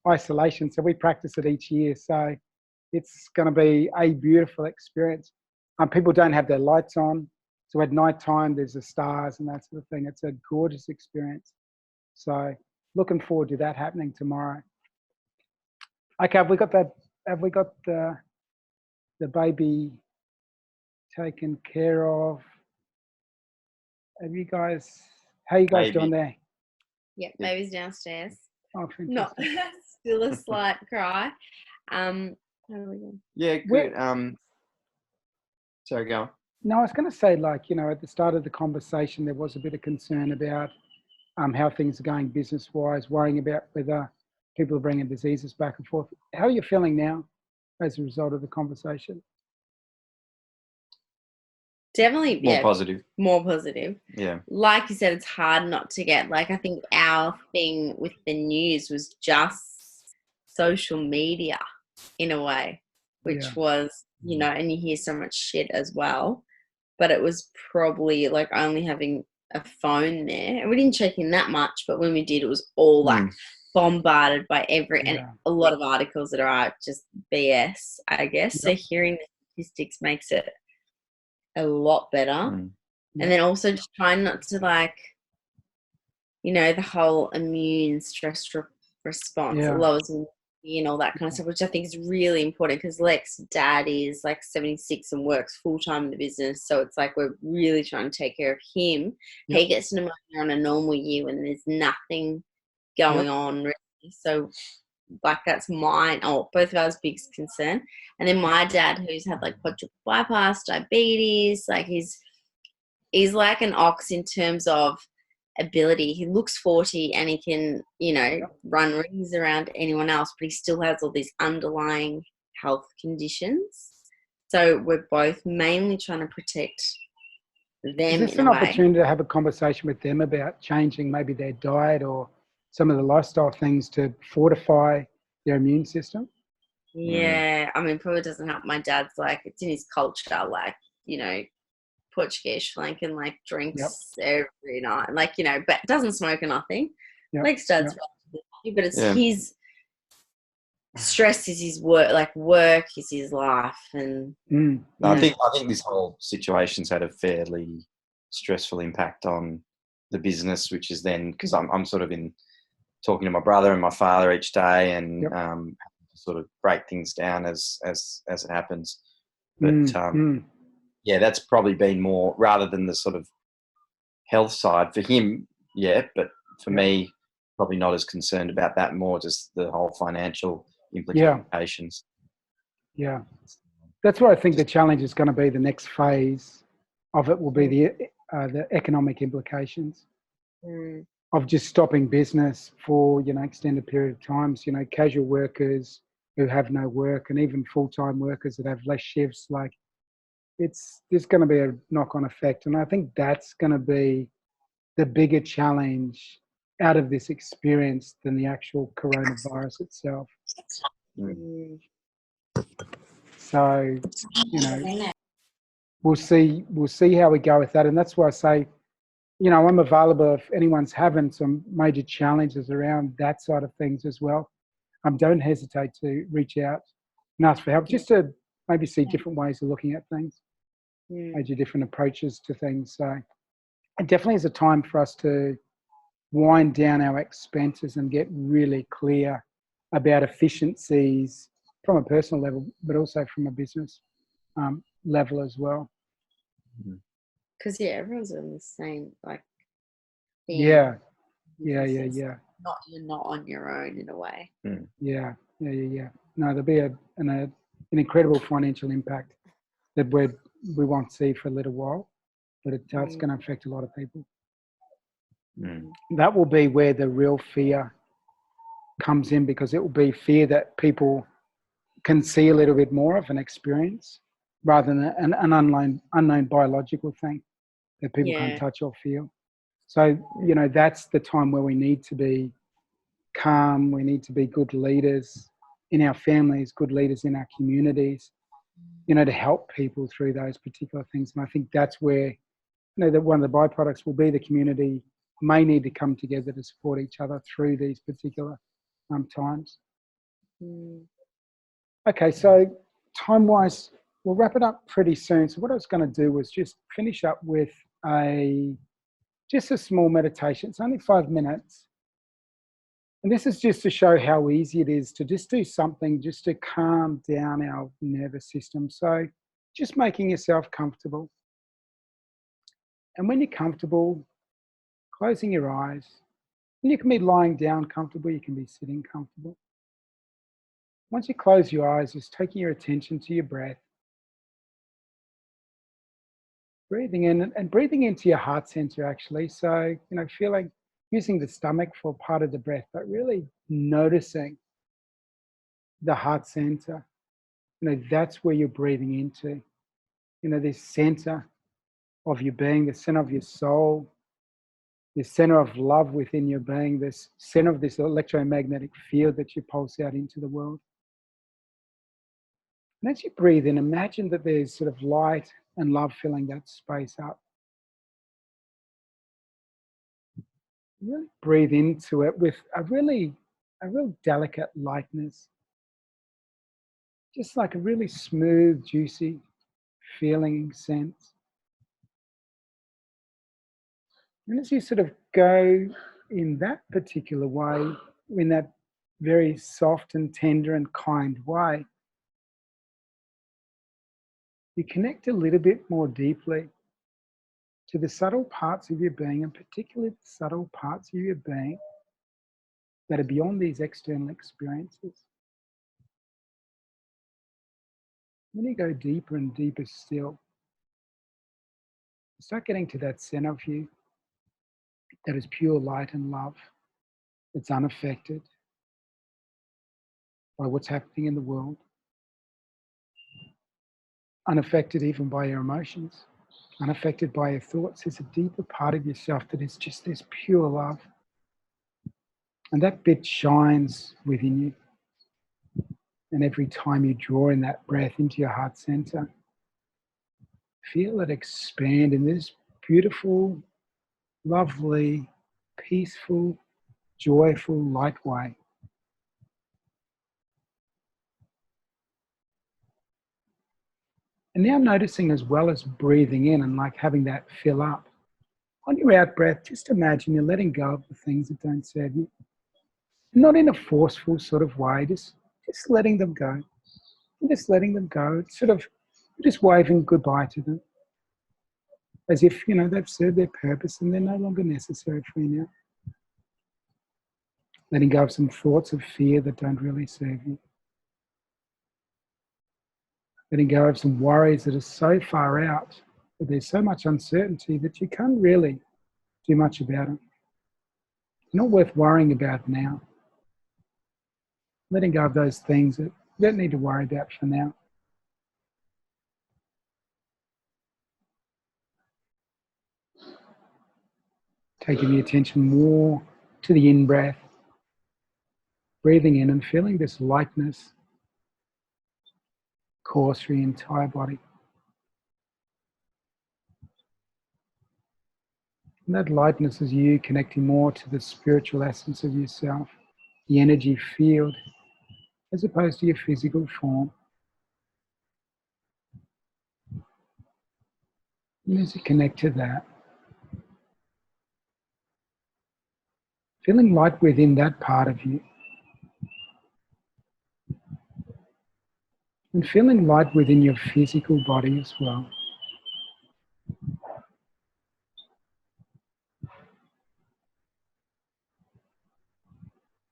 isolation. So we practice it each year. So it's going to be a beautiful experience. People don't have their lights on. So at night time, there's the stars and that sort of thing. It's a gorgeous experience. So looking forward to that happening tomorrow. Okay, have we got the baby taken care of? How are you guys doing there? Yeah, baby's downstairs. Oh, fantastic. Not still a slight cry. How are we doing? Yeah, good. Sorry, go on. No, I was going to say, like, at the start of the conversation, there was a bit of concern about how things are going business-wise, worrying about whether people are bringing diseases back and forth. How are you feeling now as a result of the conversation? Definitely, more positive. Yeah. Like you said, it's hard not to get, like, I think our thing with the news was just social media in a way, which was, and you hear so much shit as well. But it was probably like only having a phone there. And we didn't check in that much, but when we did, it was all like bombarded by and a lot of articles that are just BS, I guess. So hearing the statistics makes it a lot better. And then also just trying not to, like, the whole immune stress response lowers and all that kind of stuff, which I think is really important because Lex's dad is like 76 and works full-time in the business. So it's like we're really trying to take care of him. Yep. He gets pneumonia on a normal year when there's nothing going on really. So like that's both of ours biggest concern. And then my dad, who's had like quadruple bypass, diabetes, like he's like an ox in terms of ability. He looks 40 and he can, run rings around anyone else, but he still has all these underlying health conditions. So we're both mainly trying to protect them. Is this an opportunity to have a conversation with them about changing maybe their diet or some of the lifestyle things to fortify their immune system? Yeah, I mean, probably doesn't help. My dad's like, it's in his culture, like, Portuguese flanking, like drinks every night, like, but doesn't smoke or nothing. Lex does, but it's stress is his work, like work is his life, and No, I think this whole situation's had a fairly stressful impact on the business, which is then because I'm sort of in talking to my brother and my father each day, and sort of break things down as it happens. But yeah, that's probably been more rather than the sort of health side for him. Yeah, but for me, probably not as concerned about that. More just the whole financial implications. Yeah, that's where I think the challenge is going to be. The next phase of it will be the economic implications of just stopping business for extended period of times. Casual workers who have no work, and even full-time workers that have less shifts. Like, there's going to be a knock-on effect, and I think that's going to be the bigger challenge out of this experience than the actual coronavirus itself. So, we'll see how we go with that. And that's why I say, I'm available if anyone's having some major challenges around that side of things as well. Don't hesitate to reach out and ask for help, just to maybe see different ways of looking at things, major different approaches to things. So it definitely is a time for us to wind down our expenses and get really clear about efficiencies from a personal level, but also from a business level as well. Because everyone's in the same thing. Yeah. You're not on your own in a way. Yeah. No, there'll be an incredible financial impact that we won't see for a little while, but it's going to affect a lot of people. That will be where the real fear comes in, because it will be fear that people can see a little bit more of an experience rather than an unknown biological thing that people can't touch or feel. So, that's the time where we need to be calm. We need to be good leaders in our families, good leaders in our communities, to help people through those particular things. And I think that's where, that one of the byproducts will be the community may need to come together to support each other through these particular times. Okay, so time-wise, we'll wrap it up pretty soon. So what I was going to do was just finish up with just a small meditation. It's only 5 minutes. And this is just to show how easy it is to just do something just to calm down our nervous system. So just making yourself comfortable. And when you're comfortable, closing your eyes. And you can be lying down comfortable, you can be sitting comfortable. Once you close your eyes, just taking your attention to your breath. Breathing in and breathing into your heart center, actually. So, feeling, using the stomach for part of the breath, but really noticing the heart center. That's where you're breathing into. This center of your being, the center of your soul, the center of love within your being, this center of this electromagnetic field that you pulse out into the world. And as you breathe in, imagine that there's sort of light and love filling that space up. Really breathe into it with a real delicate lightness. Just like a really smooth, juicy feeling sense. And as you sort of go in that particular way, in that very soft and tender and kind way, you connect a little bit more deeply to the subtle parts of your being, and particularly the subtle parts of your being that are beyond these external experiences. When you go deeper and deeper still, start getting to that center of you that is pure light and love, that's unaffected by what's happening in the world, unaffected even by your emotions, unaffected by your thoughts. There's a deeper part of yourself that is just this pure love. And that bit shines within you. And every time you draw in that breath into your heart center, feel it expand in this beautiful, lovely, peaceful, joyful, light way. And now noticing, as well as breathing in and like having that fill up, on your out breath, just imagine you're letting go of the things that don't serve you. Not in a forceful sort of way, just letting them go. Just letting them go. It's sort of just waving goodbye to them. As if, they've served their purpose and they're no longer necessary for you now. Letting go of some thoughts of fear that don't really serve you. Letting go of some worries that are so far out, that there's so much uncertainty that you can't really do much about them. It's not worth worrying about now. Letting go of those things that you don't need to worry about for now. Taking the attention more to the in-breath, breathing in and feeling this lightness course through your entire body. And that lightness is you connecting more to the spiritual essence of yourself, the energy field, as opposed to your physical form. And as you connect to that, feeling light within that part of you, and feeling light within your physical body as well.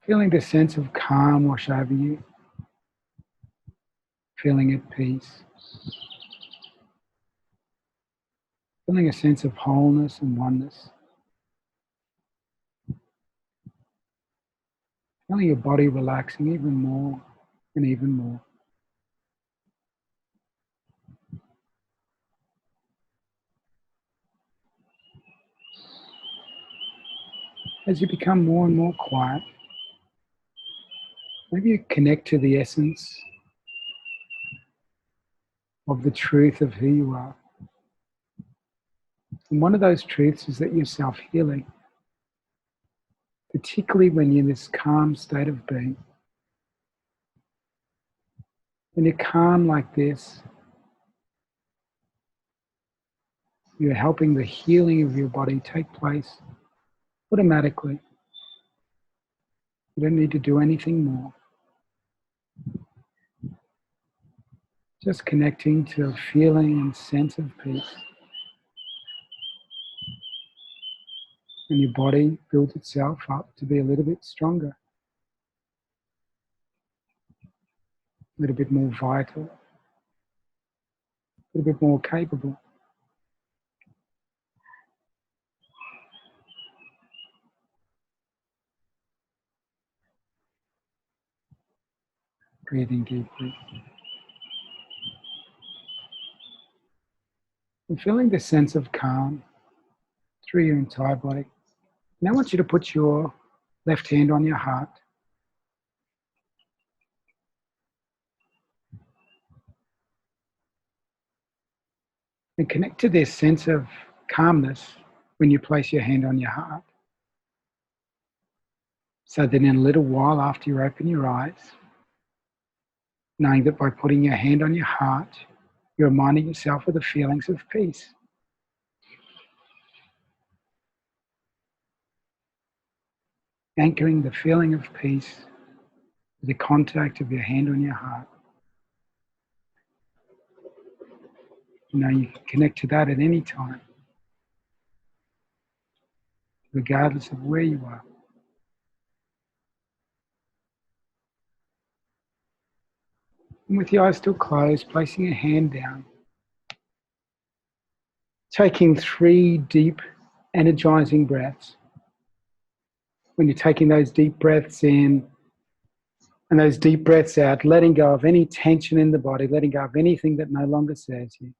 Feeling the sense of calm wash over you, feeling at peace, feeling a sense of wholeness and oneness, feeling your body relaxing even more and even more. As you become more and more quiet, maybe you connect to the essence of the truth of who you are. And one of those truths is that you're self-healing, particularly when you're in this calm state of being. When you're calm like this, you're helping the healing of your body take place automatically. You don't need to do anything more. Just connecting to a feeling and sense of peace. And your body builds itself up to be a little bit stronger, a little bit more vital, a little bit more capable. Breathing deeply. And feeling the sense of calm through your entire body. Now I want you to put your left hand on your heart. And connect to this sense of calmness when you place your hand on your heart. So then in a little while after you open your eyes, knowing that by putting your hand on your heart, you're reminding yourself of the feelings of peace. Anchoring the feeling of peace with the contact of your hand on your heart. You can connect to that at any time, regardless of where you are. And with your eyes still closed, placing your hand down, taking 3 deep, energizing breaths. When you're taking those deep breaths in and those deep breaths out, letting go of any tension in the body, letting go of anything that no longer serves you.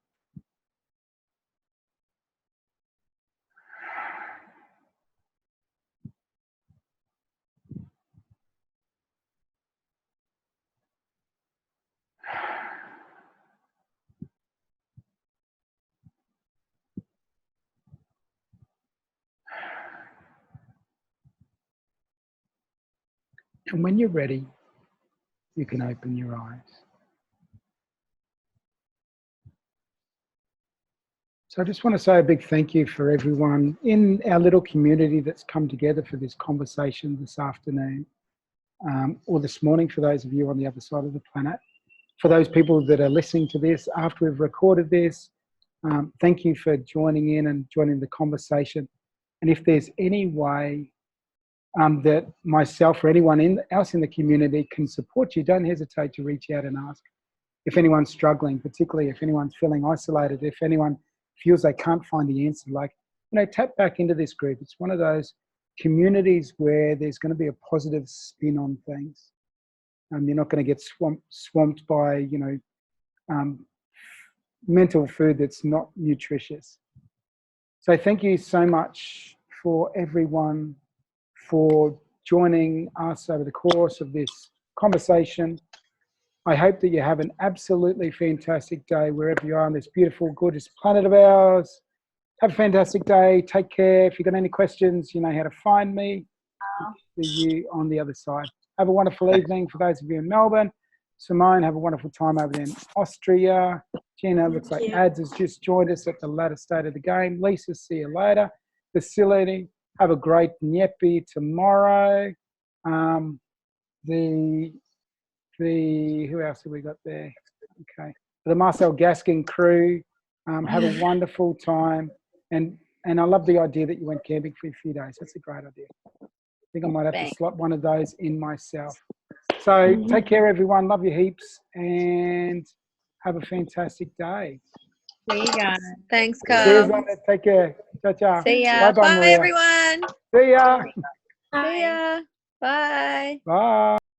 And when you're ready, you can open your eyes. So I just want to say a big thank you for everyone in our little community that's come together for this conversation this afternoon, or this morning for those of you on the other side of the planet. For those people that are listening to this after we've recorded this, thank you for joining in and joining the conversation. And if there's any way that myself or anyone else in the community can support you, don't hesitate to reach out and ask. If anyone's struggling, particularly if anyone's feeling isolated, if anyone feels they can't find the answer, like, tap back into this group. It's one of those communities where there's going to be a positive spin on things. You're not going to get swamped by, mental food that's not nutritious. So thank you so much for everyone for joining us over the course of this conversation. I hope that you have an absolutely fantastic day wherever you are on this beautiful, gorgeous planet of ours. Have a fantastic day. Take care. If you've got any questions, you know how to find me. See you on the other side. Have a wonderful evening for those of you in Melbourne. Simone, have a wonderful time over there in Austria. Gina, looks like Ads has just joined us at the latter state of the game. Lisa, see you later. Facility, have a great Nyepi tomorrow. Who else have we got there? Okay, the Marcel Gaskin crew, have a wonderful time, and I love the idea that you went camping for a few days. That's a great idea. I think I might have to slot one of those in myself. So take care, everyone. Love you heaps, and have a fantastic day. See you guys. Thanks, See you Carl. later. Take care. Ciao, ciao. See ya. Bye, Bye, Maria. everyone. See ya. See ya. Bye. Bye.